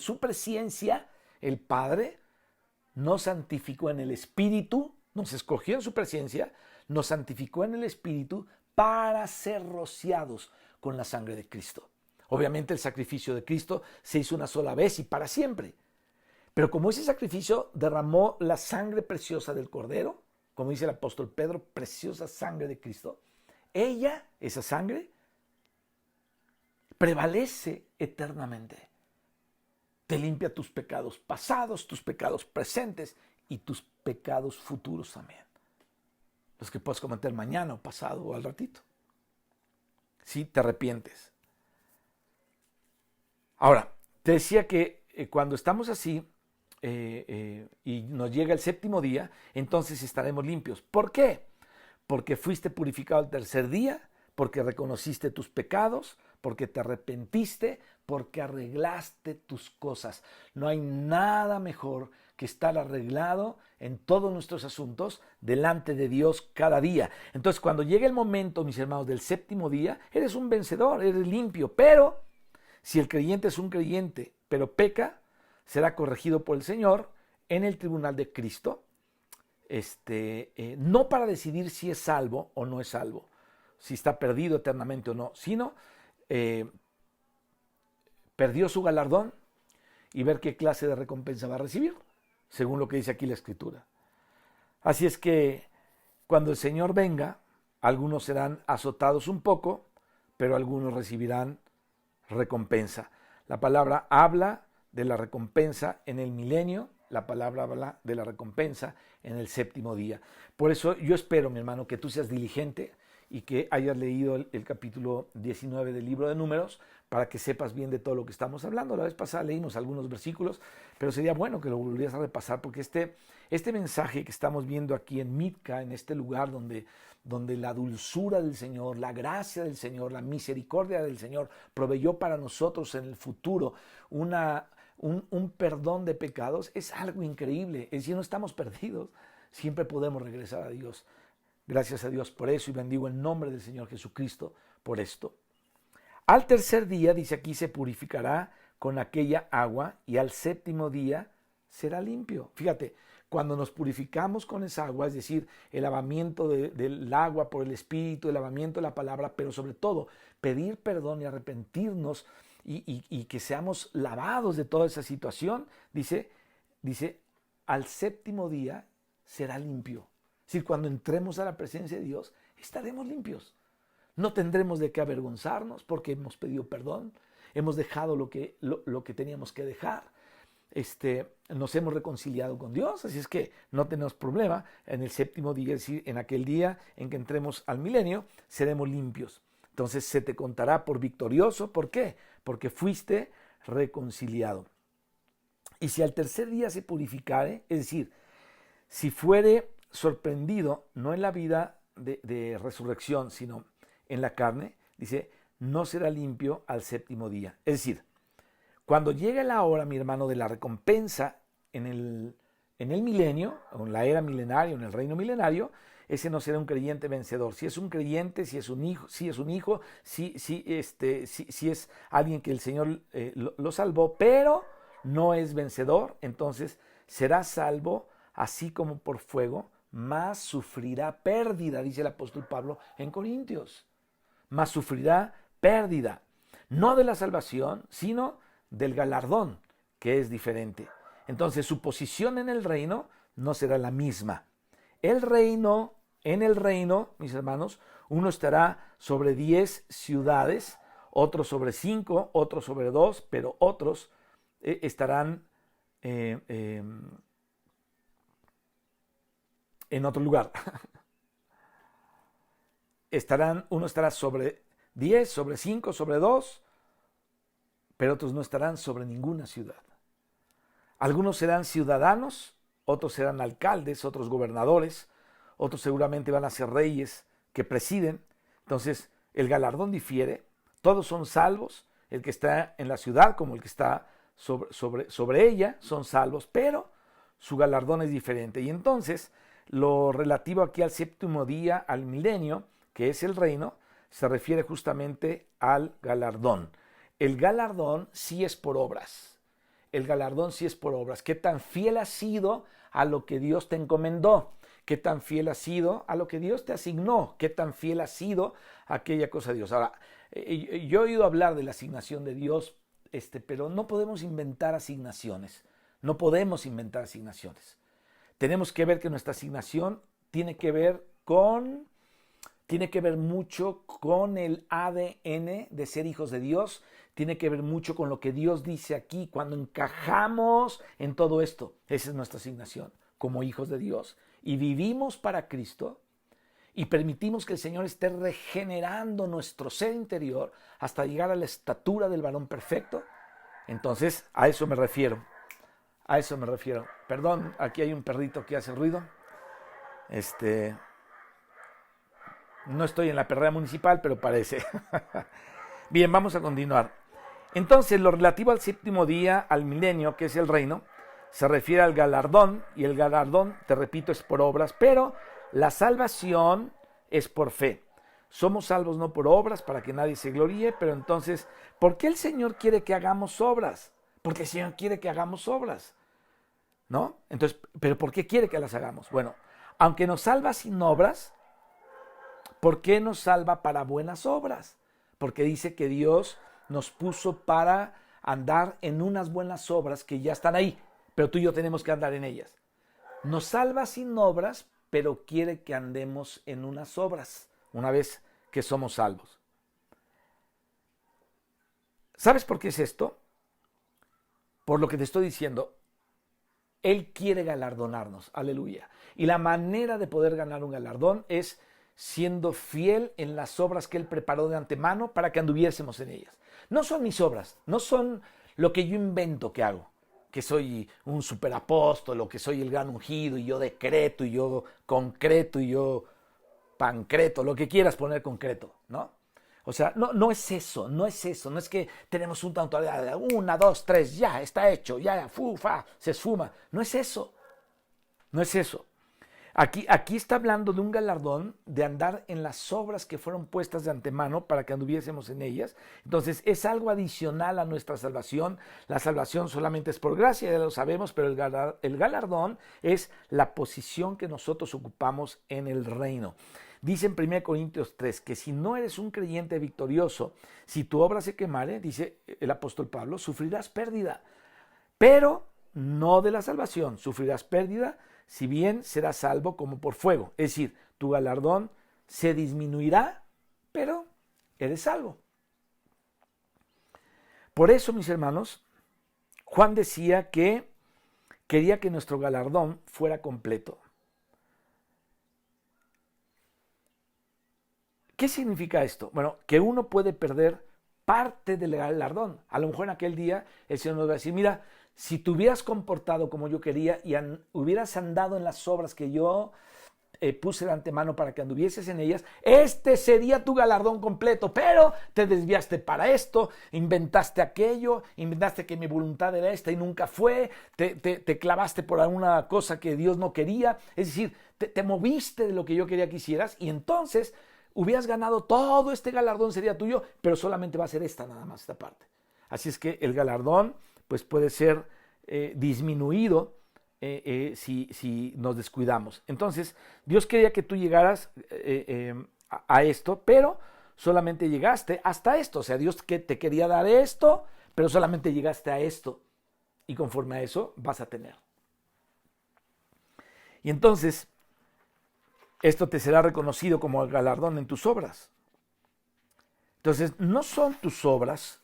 nos santificó en el Espíritu, nos escogió en su presencia, nos santificó en el Espíritu para ser rociados con la sangre de Cristo. Obviamente el sacrificio de Cristo se hizo una sola vez y para siempre. Pero como ese sacrificio derramó la sangre preciosa del Cordero, como dice el apóstol Pedro, preciosa sangre de Cristo, esa sangre, prevalece eternamente. Te limpia tus pecados pasados, tus pecados presentes y tus pecados futuros también. Los que puedes cometer mañana o pasado o al ratito. Si te arrepientes. Ahora, te decía que cuando estamos así y nos llega el séptimo día, entonces estaremos limpios. ¿Por qué? Porque fuiste purificado al tercer día, porque reconociste tus pecados, porque te arrepentiste, porque arreglaste tus cosas. No hay nada mejor que estar arreglado en todos nuestros asuntos delante de Dios cada día. Entonces, cuando llegue el momento, mis hermanos, del séptimo día, eres un vencedor, eres limpio. Pero, si el creyente es un creyente, pero peca, será corregido por el Señor en el tribunal de Cristo, no para decidir si es salvo o no es salvo, si está perdido eternamente o no, sino perdió su galardón y ver qué clase de recompensa va a recibir, según lo que dice aquí la Escritura. Así es que cuando el Señor venga, algunos serán azotados un poco, pero algunos recibirán recompensa. La palabra habla de la recompensa en el milenio, la palabra habla de la recompensa en el séptimo día. Por eso yo espero, mi hermano, que tú seas diligente y que hayas leído el capítulo 19 del libro de Números para que sepas bien de todo lo que estamos hablando. La vez pasada leímos algunos versículos, pero sería bueno que lo volvieras a repasar porque este mensaje que estamos viendo aquí en Mizca, en este lugar donde la dulzura del Señor, la gracia del Señor, la misericordia del Señor proveyó para nosotros en el futuro un perdón de pecados, es algo increíble. Es decir, no estamos perdidos, siempre podemos regresar a Dios. Gracias a Dios por eso y bendigo el nombre del Señor Jesucristo por esto. Al tercer día, dice aquí, se purificará con aquella agua y al séptimo día será limpio. Fíjate, cuando nos purificamos con esa agua, es decir, el lavamiento del agua por el Espíritu, el lavamiento de la palabra, pero sobre todo pedir perdón y arrepentirnos y que seamos lavados de toda esa situación, dice, al séptimo día será limpio. Es decir, cuando entremos a la presencia de Dios, estaremos limpios. No tendremos de qué avergonzarnos porque hemos pedido perdón, hemos dejado lo que teníamos que dejar, nos hemos reconciliado con Dios, así es que no tenemos problema. En el séptimo día, es decir, en aquel día en que entremos al milenio, seremos limpios. Entonces se te contará por victorioso. ¿Por qué? Porque fuiste reconciliado. Y si al tercer día se purificare, es decir, si fuere sorprendido, no en la vida de resurrección, sino en la carne, dice, no será limpio al séptimo día. Es decir, cuando llegue la hora, mi hermano, de la recompensa en el milenio, o en la era milenaria, en el reino milenario, ese no será un creyente vencedor. Si es un creyente, si es un hijo, si es alguien que el Señor lo salvó, pero no es vencedor, entonces será salvo así como por fuego, mas sufrirá pérdida, dice el apóstol Pablo en Corintios. Mas sufrirá pérdida, no de la salvación, sino del galardón, que es diferente. Entonces su posición en el reino no será la misma. En el reino, mis hermanos, uno estará sobre 10 ciudades, otro sobre 5, otro sobre 2, pero otros estarán en otro lugar. Uno estará sobre 10, sobre 5, sobre 2, pero otros no estarán sobre ninguna ciudad. Algunos serán ciudadanos, otros serán alcaldes, otros gobernadores, otros seguramente van a ser reyes que presiden. Entonces el galardón difiere, todos son salvos, el que está en la ciudad como el que está sobre ella son salvos, pero su galardón es diferente. Y entonces lo relativo aquí al séptimo día, al milenio, que es el reino, se refiere justamente al galardón. El galardón sí es por obras. El galardón sí es por obras. ¿Qué tan fiel has sido a lo que Dios te encomendó? ¿Qué tan fiel has sido a lo que Dios te asignó? ¿Qué tan fiel has sido a aquella cosa de Dios? Ahora, yo he oído hablar de la asignación de Dios, pero no podemos inventar asignaciones. No podemos inventar asignaciones. Tenemos que ver que nuestra asignación tiene que ver mucho con el ADN de ser hijos de Dios, tiene que ver mucho con lo que Dios dice aquí, cuando encajamos en todo esto. Esa es nuestra asignación como hijos de Dios. Y vivimos para Cristo y permitimos que el Señor esté regenerando nuestro ser interior hasta llegar a la estatura del varón perfecto. Entonces, a eso me refiero. A eso me refiero. Perdón, aquí hay un perrito que hace ruido. No estoy en la perrera municipal, pero parece. Bien, vamos a continuar. Entonces, lo relativo al séptimo día, al milenio, que es el reino, se refiere al galardón, y el galardón, te repito, es por obras, pero la salvación es por fe. Somos salvos no por obras, para que nadie se gloríe, pero entonces, ¿por qué el Señor quiere que hagamos obras? Porque el Señor quiere que hagamos obras, ¿no? Entonces, ¿pero por qué quiere que las hagamos? Bueno, aunque nos salva sin obras, ¿por qué nos salva para buenas obras? Porque dice que Dios nos puso para andar en unas buenas obras que ya están ahí, pero tú y yo tenemos que andar en ellas. Nos salva sin obras, pero quiere que andemos en unas obras, una vez que somos salvos. ¿Sabes por qué es esto? Por lo que te estoy diciendo. Él quiere galardonarnos, aleluya. Y la manera de poder ganar un galardón es siendo fiel en las obras que Él preparó de antemano para que anduviésemos en ellas. No son mis obras, no son lo que yo invento que hago, que soy un superapóstol o que soy el gran ungido y yo decreto y yo concreto y yo pancreto, lo que quieras poner concreto, ¿no? O sea, no es eso, no es que tenemos un tanto, 1, 2, 3, ya, está hecho, ya, se esfuma. No es eso, no es eso. Aquí está hablando de un galardón de andar en las obras que fueron puestas de antemano para que anduviésemos en ellas. Entonces es algo adicional a nuestra salvación. La salvación solamente es por gracia, ya lo sabemos, pero el galardón es la posición que nosotros ocupamos en el reino. Dice en 1 Corintios 3 que si no eres un creyente victorioso, si tu obra se quemare, dice el apóstol Pablo, sufrirás pérdida, pero no de la salvación, sufrirás pérdida, si bien serás salvo como por fuego. Es decir, tu galardón se disminuirá, pero eres salvo. Por eso, mis hermanos, Juan decía que quería que nuestro galardón fuera completo. ¿Qué significa esto? Bueno, que uno puede perder parte del galardón. A lo mejor en aquel día el Señor nos va a decir, mira, si te hubieras comportado como yo quería y hubieras andado en las obras que yo puse de antemano para que anduvieses en ellas, este sería tu galardón completo, pero te desviaste para esto, inventaste aquello, inventaste que mi voluntad era esta y nunca fue, te clavaste por alguna cosa que Dios no quería, es decir, te moviste de lo que yo quería que hicieras y entonces hubieras ganado todo este galardón, sería tuyo, pero solamente va a ser esta nada más, esta parte. Así es que el galardón pues puede ser disminuido si nos descuidamos. Entonces, Dios quería que tú llegaras a esto, pero solamente llegaste hasta esto. O sea, Dios que te quería dar esto, pero solamente llegaste a esto. Y conforme a eso vas a tener. Y entonces, esto te será reconocido como el galardón en tus obras. Entonces, no son tus obras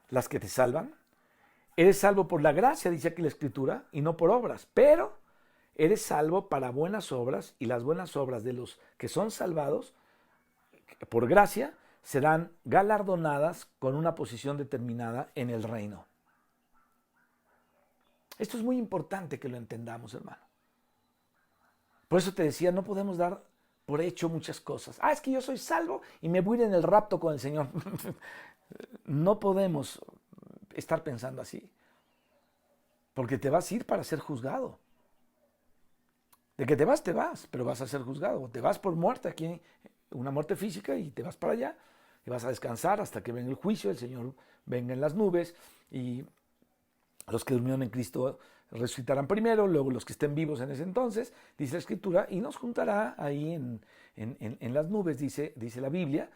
las que te salvan. Eres salvo por la gracia, dice aquí la Escritura, y no por obras. Pero eres salvo para buenas obras, y las buenas obras de los que son salvados por gracia serán galardonadas con una posición determinada en el reino. Esto es muy importante que lo entendamos, hermano. Por eso te decía, no podemos dar por hecho muchas cosas. Es que yo soy salvo y me voy a ir en el rapto con el Señor. No podemos estar pensando así. Porque te vas a ir para ser juzgado. De que te vas, pero vas a ser juzgado. Te vas por muerte aquí, una muerte física, y te vas para allá. Y vas a descansar hasta que venga el juicio, el Señor venga en las nubes, y los que durmieron en Cristo resucitarán primero, luego los que estén vivos en ese entonces, dice la Escritura, y nos juntará ahí en las nubes, dice la Biblia,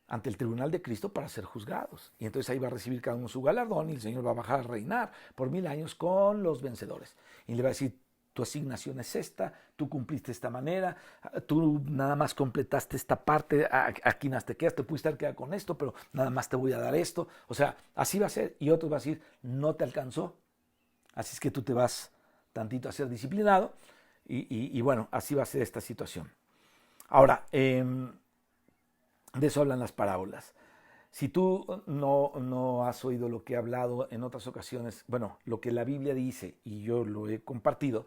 ante el tribunal de Cristo para ser juzgados. Y entonces ahí va a recibir cada uno su galardón y el Señor va a bajar a reinar por 1000 años con los vencedores. Y le va a decir, tu asignación es esta, tú cumpliste de esta manera, tú nada más completaste esta parte, aquí más te quedas, te pudiste haber quedado con esto, pero nada más te voy a dar esto. O sea, así va a ser. Y otros va a decir, no te alcanzó. Así es que tú te vas tantito a ser disciplinado y bueno, así va a ser esta situación. Ahora, de eso hablan las parábolas. Si tú no has oído lo que he hablado en otras ocasiones, bueno, lo que la Biblia dice, y yo lo he compartido,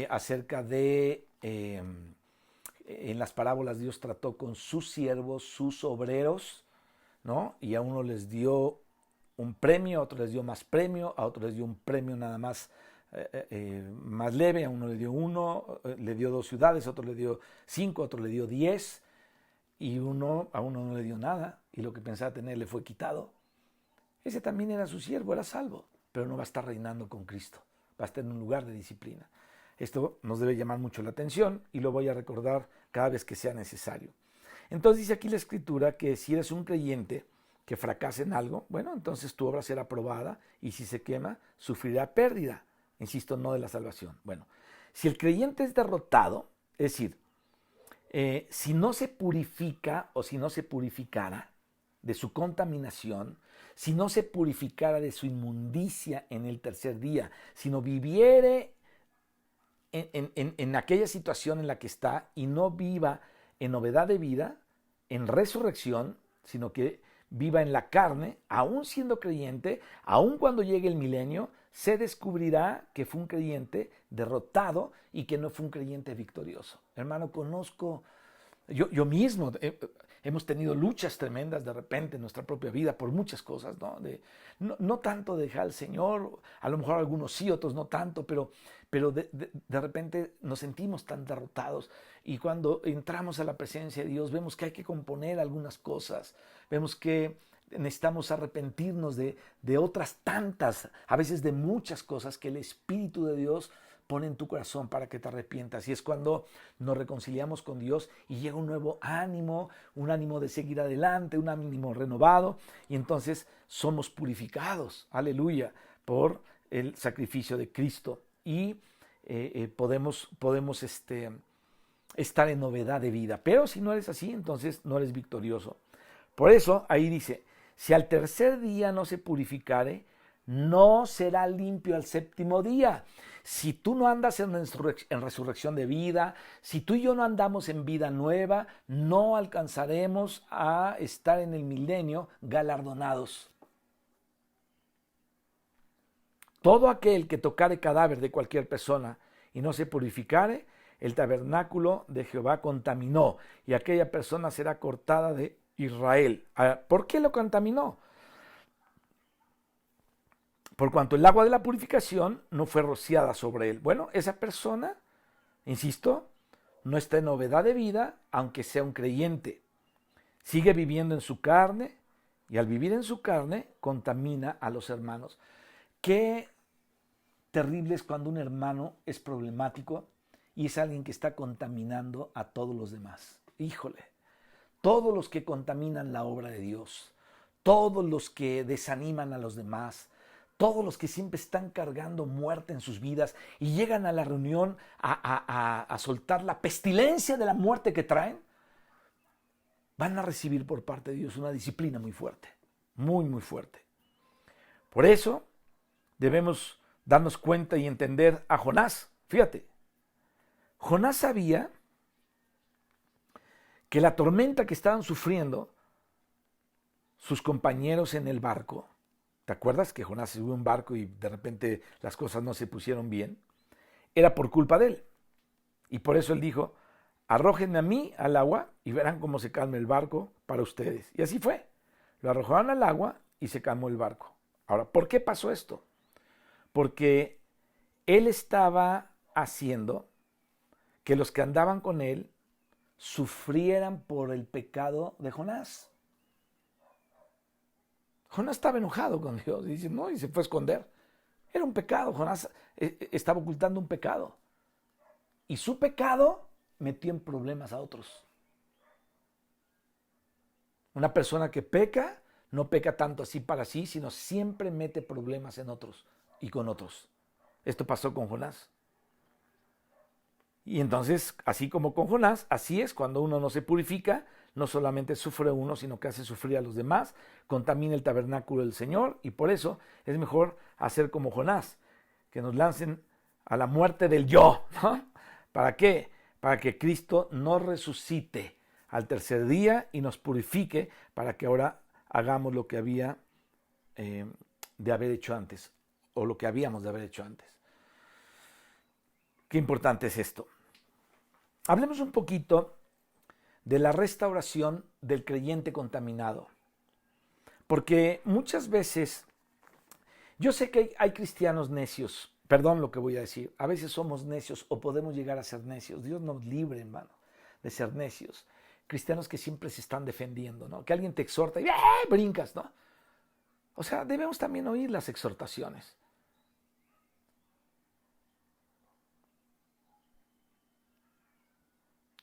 acerca de, en las parábolas Dios trató con sus siervos, sus obreros, ¿no? Y a uno les dio un premio, a otros les dio más premio, a otros les dio un premio nada más más leve, a uno le dio 1, le dio 2 ciudades, a otro le dio 5, a otro le dio 10, y a uno no le dio nada, y lo que pensaba tener le fue quitado. Ese también era su siervo, era salvo, pero no va a estar reinando con Cristo, va a estar en un lugar de disciplina. Esto nos debe llamar mucho la atención y lo voy a recordar cada vez que sea necesario. Entonces dice aquí la Escritura que si eres un creyente que fracasa en algo, bueno, entonces tu obra será probada y si se quema, sufrirá pérdida. Insisto, no de la salvación. Bueno, si el creyente es derrotado, es decir, si no se purifica o si no se purificara de su contaminación, si no se purificara de su inmundicia en el tercer día, si no viviere en aquella situación en la que está y no viva en novedad de vida, en resurrección, sino que viva en la carne, aún siendo creyente, aún cuando llegue el milenio, se descubrirá que fue un creyente derrotado y que no fue un creyente victorioso. Hermano, conozco, yo mismo hemos tenido luchas tremendas de repente en nuestra propia vida por muchas cosas, ¿no? No tanto de dejar al Señor, a lo mejor algunos sí, otros no tanto, pero de repente nos sentimos tan derrotados y cuando entramos a la presencia de Dios vemos que hay que componer algunas cosas, vemos que necesitamos arrepentirnos de otras tantas, a veces de muchas cosas que el Espíritu de Dios pone en tu corazón para que te arrepientas. Y es cuando nos reconciliamos con Dios y llega un nuevo ánimo, un ánimo de seguir adelante, un ánimo renovado, y entonces somos purificados, aleluya, por el sacrificio de Cristo. Y podemos estar en novedad de vida. Pero si no eres así, entonces no eres victorioso. Por eso ahí dice, si al tercer día no se purificare, no será limpio al séptimo día. Si tú no andas en resurrección de vida, si tú y yo no andamos en vida nueva, no alcanzaremos a estar en el milenio galardonados. Todo aquel que tocare cadáver de cualquier persona y no se purificare, el tabernáculo de Jehová contaminó y aquella persona será cortada de Israel. ¿Por qué lo contaminó? Por cuanto el agua de la purificación no fue rociada sobre él. Bueno, esa persona, insisto, no está en novedad de vida, aunque sea un creyente. Sigue viviendo en su carne y al vivir en su carne contamina a los hermanos. Qué terrible es cuando un hermano es problemático y es alguien que está contaminando a todos los demás. Híjole, todos los que contaminan la obra de Dios, todos los que desaniman a los demás, todos los que siempre están cargando muerte en sus vidas y llegan a la reunión a soltar la pestilencia de la muerte que traen, van a recibir por parte de Dios una disciplina muy fuerte, muy, muy fuerte. Por eso debemos darnos cuenta y entender a Jonás. Fíjate, Jonás sabía que la tormenta que estaban sufriendo sus compañeros en el barco, ¿te acuerdas que Jonás subió a un barco y de repente las cosas no se pusieron bien? Era por culpa de él. Y por eso él dijo, arrójenme a mí al agua y verán cómo se calma el barco para ustedes. Y así fue. Lo arrojaron al agua y se calmó el barco. Ahora, ¿por qué pasó esto? Porque él estaba haciendo que los que andaban con él sufrieran por el pecado de Jonás. Jonás estaba enojado con Dios y dice, no, y se fue a esconder. Era un pecado, Jonás estaba ocultando un pecado. Y su pecado metió en problemas a otros. Una persona que peca, no peca tanto así para sí, sino siempre mete problemas en otros y con otros. Esto pasó con Jonás. Y entonces, así como con Jonás, así es cuando uno no se purifica, no solamente sufre uno, sino que hace sufrir a los demás, contamina el tabernáculo del Señor, y por eso es mejor hacer como Jonás, que nos lancen a la muerte del yo, ¿no? ¿Para qué? Para que Cristo nos resucite al tercer día y nos purifique para que ahora hagamos lo que había de haber hecho antes, o lo que habíamos de haber hecho antes. Qué importante es esto. Hablemos un poquito de la restauración del creyente contaminado. Porque muchas veces, yo sé que hay cristianos necios, perdón lo que voy a decir, a veces somos necios o podemos llegar a ser necios. Dios nos libre, hermano, de ser necios. Cristianos que siempre se están defendiendo, ¿no? Que alguien te exhorta y brincas, ¿no? O sea, debemos también oír las exhortaciones.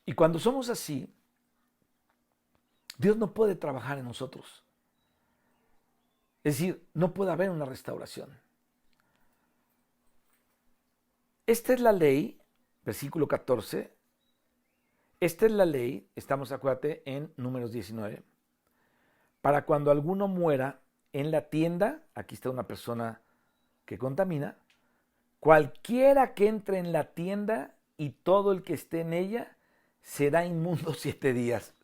Y cuando somos así, Dios no puede trabajar en nosotros. Es decir, no puede haber una restauración. Esta es la ley, versículo 14. Esta es la ley, estamos, acuérdate, en Números 19. Para cuando alguno muera en la tienda, aquí está una persona que contamina, cualquiera que entre en la tienda y todo el que esté en ella, será inmundo 7 días.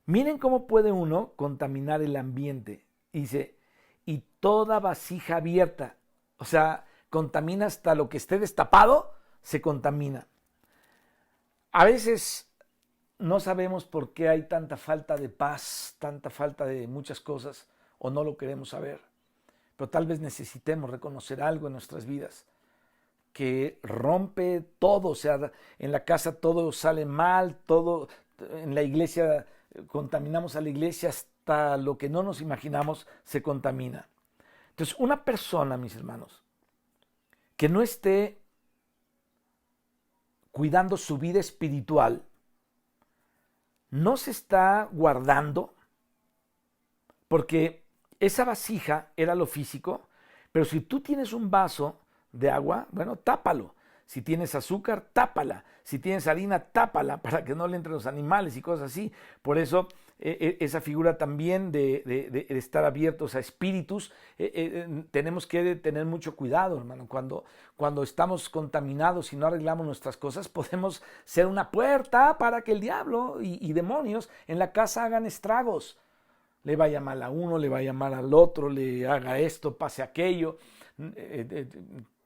Miren cómo puede uno contaminar el ambiente. Dice, y toda vasija abierta, o sea, contamina hasta lo que esté destapado, se contamina. A veces no sabemos por qué hay tanta falta de paz, tanta falta de muchas cosas, o no lo queremos saber. Pero tal vez necesitemos reconocer algo en nuestras vidas que rompe todo, o sea, en la casa todo sale mal, todo, en la iglesia contaminamos a la iglesia, hasta lo que no nos imaginamos se contamina. Entonces, una persona, mis hermanos, que no esté cuidando su vida espiritual, no se está guardando, porque esa vasija era lo físico, pero si tú tienes un vaso de agua, bueno, tápalo. Si tienes azúcar, tápala. Si tienes harina, tápala para que no le entren los animales y cosas así. Por eso, esa figura también de estar abiertos a espíritus, tenemos que tener mucho cuidado, hermano. Cuando estamos contaminados y no arreglamos nuestras cosas, podemos ser una puerta para que el diablo y demonios en la casa hagan estragos. Le vaya mal a uno, le vaya mal al otro, le haga esto, pase aquello.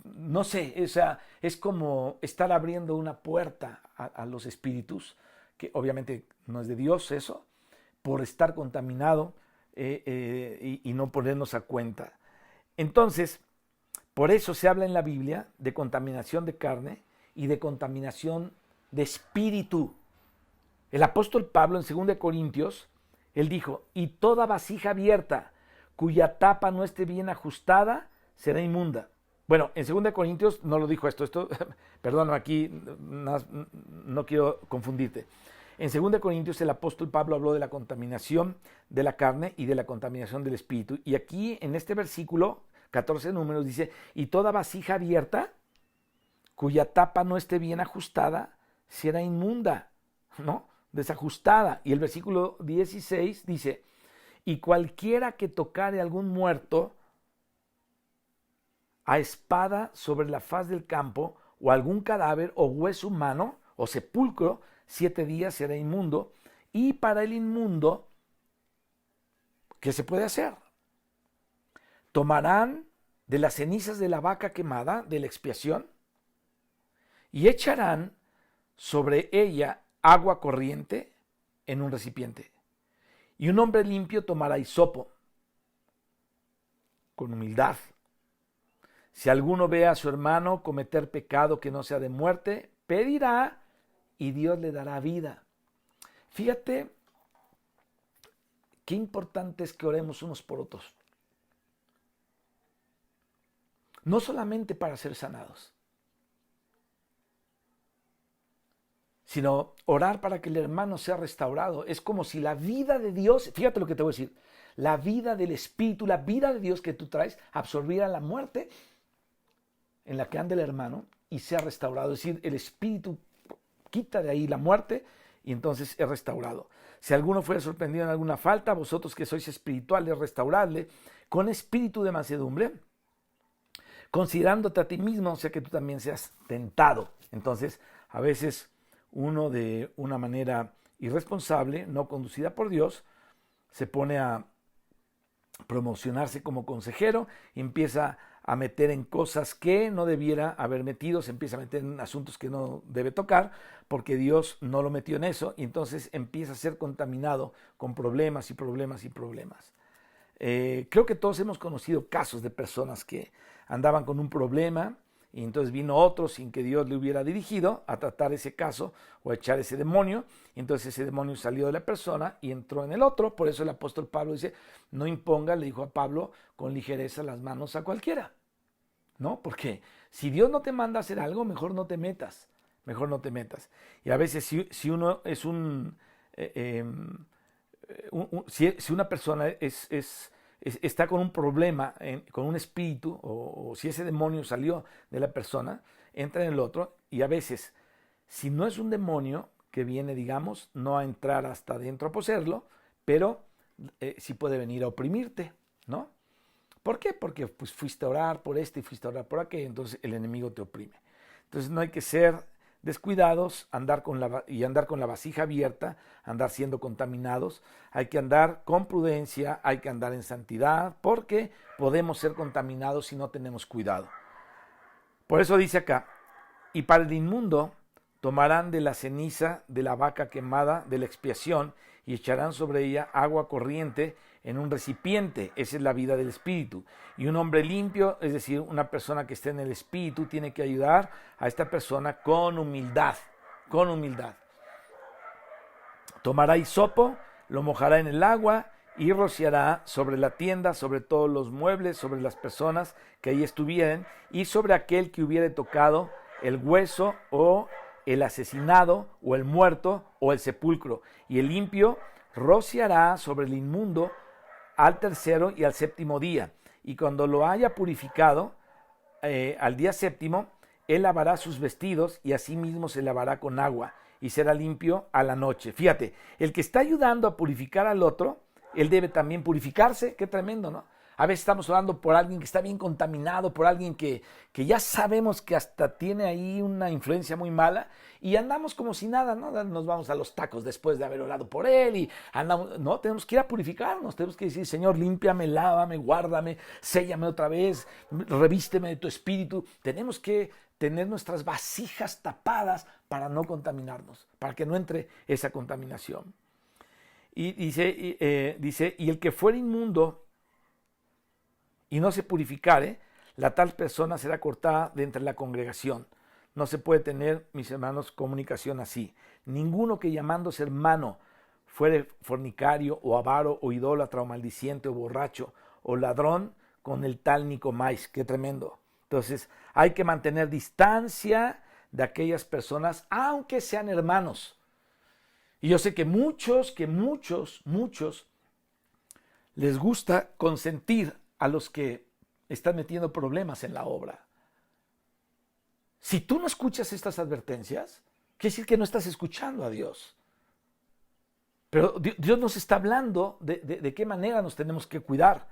No sé, o sea, es como estar abriendo una puerta a los espíritus, que obviamente no es de Dios eso, por estar contaminado y no ponernos a cuenta. Entonces, por eso se habla en la Biblia de contaminación de carne y de contaminación de espíritu. El apóstol Pablo en 2 Corintios, él dijo, y toda vasija abierta cuya tapa no esté bien ajustada será inmunda. Bueno, en 2 Corintios no lo dijo esto, perdón, aquí no quiero confundirte. En 2 Corintios el apóstol Pablo habló de la contaminación de la carne y de la contaminación del espíritu. Y aquí en este versículo, 14 números, dice, y toda vasija abierta, cuya tapa no esté bien ajustada, será inmunda, ¿no? Desajustada. Y el versículo 16 dice, y cualquiera que tocare a algún muerto a espada sobre la faz del campo, o algún cadáver, o hueso humano, o sepulcro, 7 días será inmundo. Y para el inmundo, ¿qué se puede hacer? Tomarán de las cenizas de la vaca quemada, de la expiación, y echarán sobre ella agua corriente en un recipiente. Y un hombre limpio tomará hisopo, con humildad. Si alguno ve a su hermano cometer pecado que no sea de muerte, pedirá y Dios le dará vida. Fíjate qué importante es que oremos unos por otros. No solamente para ser sanados, sino orar para que el hermano sea restaurado. Es como si la vida de Dios, fíjate lo que te voy a decir, la vida del Espíritu, la vida de Dios que tú traes, absorbiera la muerte en la que anda el hermano y sea restaurado. Es decir, el Espíritu quita de ahí la muerte y entonces es restaurado. Si alguno fuera sorprendido en alguna falta, vosotros que sois espirituales, restauradle con espíritu de mansedumbre, considerándote a ti mismo, o sea que tú también seas tentado. Entonces, a veces uno de una manera irresponsable, no conducida por Dios, se pone a promocionarse como consejero y empieza a meter en cosas que no debiera haber metido, se empieza a meter en asuntos que no debe tocar, porque Dios no lo metió en eso, y entonces empieza a ser contaminado con problemas y problemas y problemas. Creo que todos hemos conocido casos de personas que andaban con un problema y entonces vino otro sin que Dios le hubiera dirigido a tratar ese caso o a echar ese demonio, y entonces ese demonio salió de la persona y entró en el otro. Por eso el apóstol Pablo dice, no imponga, le dijo a Pablo, con ligereza las manos a cualquiera, ¿no? Porque si Dios no te manda a hacer algo, mejor no te metas, mejor no te metas. Y a veces si uno es si una persona está con un problema, con un espíritu, o si ese demonio salió de la persona, entra en el otro, y a veces, si no es un demonio que viene, digamos, no a entrar hasta adentro a poseerlo, pero sí puede venir a oprimirte, ¿no? ¿Por qué? Porque pues fuiste a orar por este y fuiste a orar por aquello, entonces el enemigo te oprime. Entonces no hay que ser descuidados, andar con la vasija abierta, andar siendo contaminados. Hay que andar con prudencia, hay que andar en santidad, porque podemos ser contaminados si no tenemos cuidado. Por eso dice acá, y para el inmundo tomarán de la ceniza de la vaca quemada de la expiación y echarán sobre ella agua corriente en un recipiente. Esa es la vida del espíritu. Y un hombre limpio, es decir, una persona que esté en el espíritu, tiene que ayudar a esta persona con humildad, con humildad. Tomará hisopo, lo mojará en el agua y rociará sobre la tienda, sobre todos los muebles, sobre las personas que ahí estuvieren y sobre aquel que hubiere tocado el hueso o el asesinado o el muerto o el sepulcro. Y el limpio rociará sobre el inmundo al tercero y al séptimo día. Y cuando lo haya purificado, al día séptimo, él lavará sus vestidos y asimismo se lavará con agua y será limpio a la noche. Fíjate, el que está ayudando a purificar al otro, él debe también purificarse. Qué tremendo, ¿no? A veces estamos orando por alguien que está bien contaminado, por alguien que ya sabemos que hasta tiene ahí una influencia muy mala y andamos como si nada, ¿no? Nos vamos a los tacos después de haber orado por él y andamos, no, tenemos que ir a purificarnos, tenemos que decir, Señor, límpiame, lávame, guárdame, séllame otra vez, revísteme de tu espíritu. Tenemos que tener nuestras vasijas tapadas para no contaminarnos, para que no entre esa contaminación. Y dice, y el que fuera inmundo y no se purificare, la tal persona será cortada de entre la congregación. No se puede tener, mis hermanos, comunicación así. Ninguno que llamándose hermano fuere fornicario o avaro o idólatra o maldiciente o borracho o ladrón, con el tal ni comáis. Qué tremendo. Entonces hay que mantener distancia de aquellas personas, aunque sean hermanos. Y yo sé que muchos les gusta consentir a los que están metiendo problemas en la obra. Si tú no escuchas estas advertencias, quiere decir que no estás escuchando a Dios. Pero Dios nos está hablando de qué manera nos tenemos que cuidar.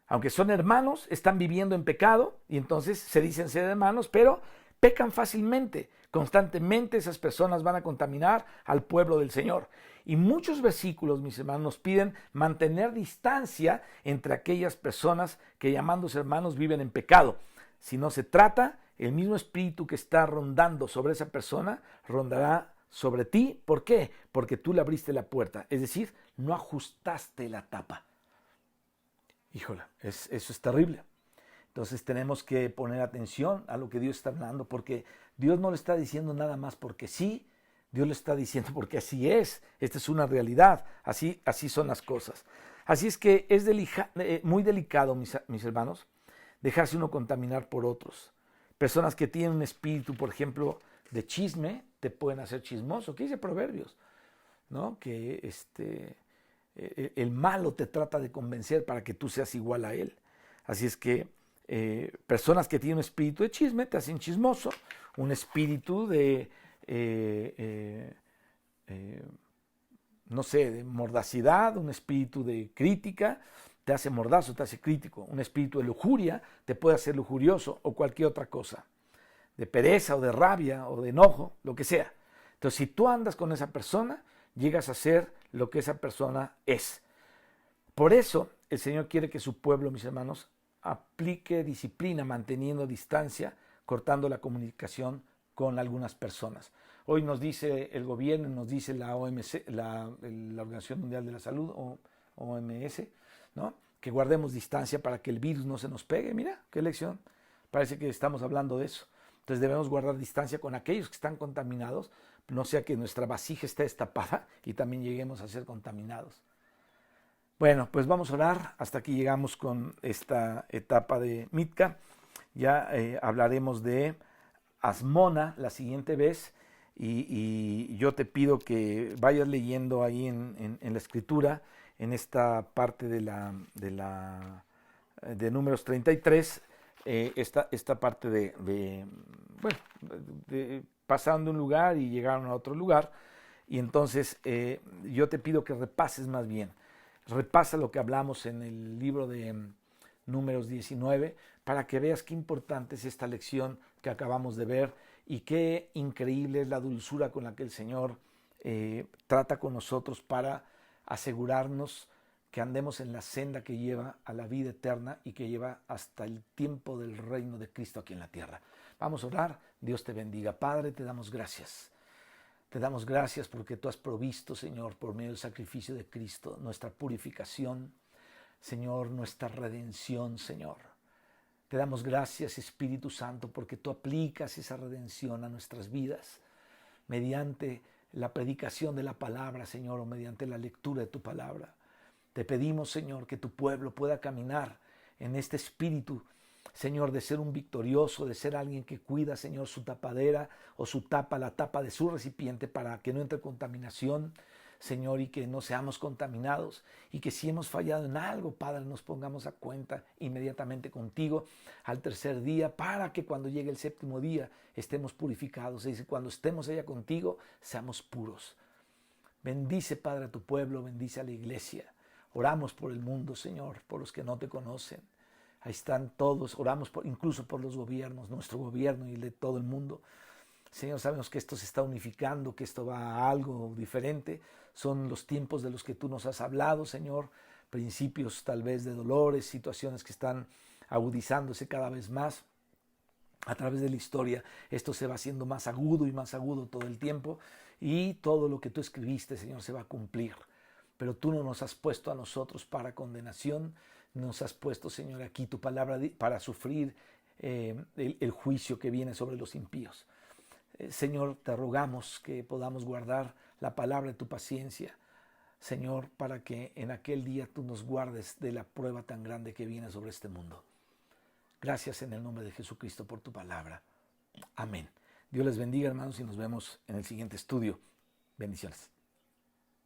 Aunque son hermanos, están viviendo en pecado y entonces se dicen ser hermanos, pero pecan fácilmente. Constantemente esas personas van a contaminar al pueblo del Señor. Y muchos versículos, mis hermanos, nos piden mantener distancia entre aquellas personas que llamándose hermanos viven en pecado. Si no se trata, el mismo espíritu que está rondando sobre esa persona rondará sobre ti. ¿Por qué? Porque tú le abriste la puerta. Es decir, no ajustaste la tapa. Híjole, eso es terrible. Entonces tenemos que poner atención a lo que Dios está hablando, porque Dios no le está diciendo nada más porque sí, Dios le está diciendo porque así es. Esta es una realidad, así son las cosas. Así es que es muy delicado, mis hermanos, dejarse uno contaminar por otros. Personas que tienen un espíritu, por ejemplo, de chisme, te pueden hacer chismoso. ¿Qué dice Proverbios? ¿No? Que el malo te trata de convencer para que tú seas igual a él. Así es que personas que tienen un espíritu de chisme te hacen chismoso, un espíritu de, no sé, de mordacidad, un espíritu de crítica, te hace mordazo, te hace crítico, un espíritu de lujuria te puede hacer lujurioso o cualquier otra cosa, de pereza o de rabia o de enojo, lo que sea. Entonces, si tú andas con esa persona, llegas a ser lo que esa persona es. Por eso, el Señor quiere que su pueblo, mis hermanos, aplique disciplina, manteniendo distancia, cortando la comunicación con algunas personas. Hoy nos dice el gobierno, nos dice la OMS, la Organización Mundial de la Salud, OMS, ¿no? Que guardemos distancia para que el virus no se nos pegue. Mira, qué lección. Parece que estamos hablando de eso. Entonces debemos guardar distancia con aquellos que están contaminados, no sea que nuestra vasija esté destapada y también lleguemos a ser contaminados. Bueno, pues vamos a orar. Hasta aquí llegamos con esta etapa de Mitka. Ya hablaremos de Asmona la siguiente vez y yo te pido que vayas leyendo ahí en la escritura, en esta parte de Números 33, esta parte de pasando un lugar y llegaron a otro lugar. Y entonces yo te pido que repases más bien. Repasa lo que hablamos en el libro de Números 19 para que veas qué importante es esta lección que acabamos de ver Y qué increíble es la dulzura con la que el Señor trata con nosotros para asegurarnos que andemos en la senda que lleva a la vida eterna y que lleva hasta el tiempo del reino de Cristo aquí en la tierra. Vamos a orar. Dios te bendiga. Padre, te damos gracias. Te damos gracias porque tú has provisto, Señor, por medio del sacrificio de Cristo, nuestra purificación, Señor, nuestra redención, Señor. Te damos gracias, Espíritu Santo, porque tú aplicas esa redención a nuestras vidas mediante la predicación de la palabra, Señor, o mediante la lectura de tu palabra. Te pedimos, Señor, que tu pueblo pueda caminar en este espíritu, Señor, de ser un victorioso, de ser alguien que cuida, Señor, su tapadera o su tapa, la tapa de su recipiente para que no entre contaminación, Señor, y que no seamos contaminados, y que si hemos fallado en algo, Padre, nos pongamos a cuenta inmediatamente contigo al tercer día, para que cuando llegue el séptimo día estemos purificados. Y cuando estemos allá contigo, seamos puros. Bendice, Padre, a tu pueblo, bendice a la iglesia. Oramos por el mundo, Señor, por los que no te conocen. Ahí están todos, oramos incluso por los gobiernos, nuestro gobierno y el de todo el mundo. Señor, sabemos que esto se está unificando, que esto va a algo diferente. Son los tiempos de los que tú nos has hablado, Señor. Principios tal vez de dolores, situaciones que están agudizándose cada vez más. A través de la historia esto se va haciendo más agudo y más agudo todo el tiempo. Y todo lo que tú escribiste, Señor, se va a cumplir. Pero tú no nos has puesto a nosotros para condenación. Nos has puesto, Señor, aquí tu palabra para sufrir el juicio que viene sobre los impíos. Señor, te rogamos que podamos guardar la palabra de tu paciencia, Señor, para que en aquel día tú nos guardes de la prueba tan grande que viene sobre este mundo. Gracias en el nombre de Jesucristo por tu palabra. Amén. Dios les bendiga, hermanos, y nos vemos en el siguiente estudio. Bendiciones.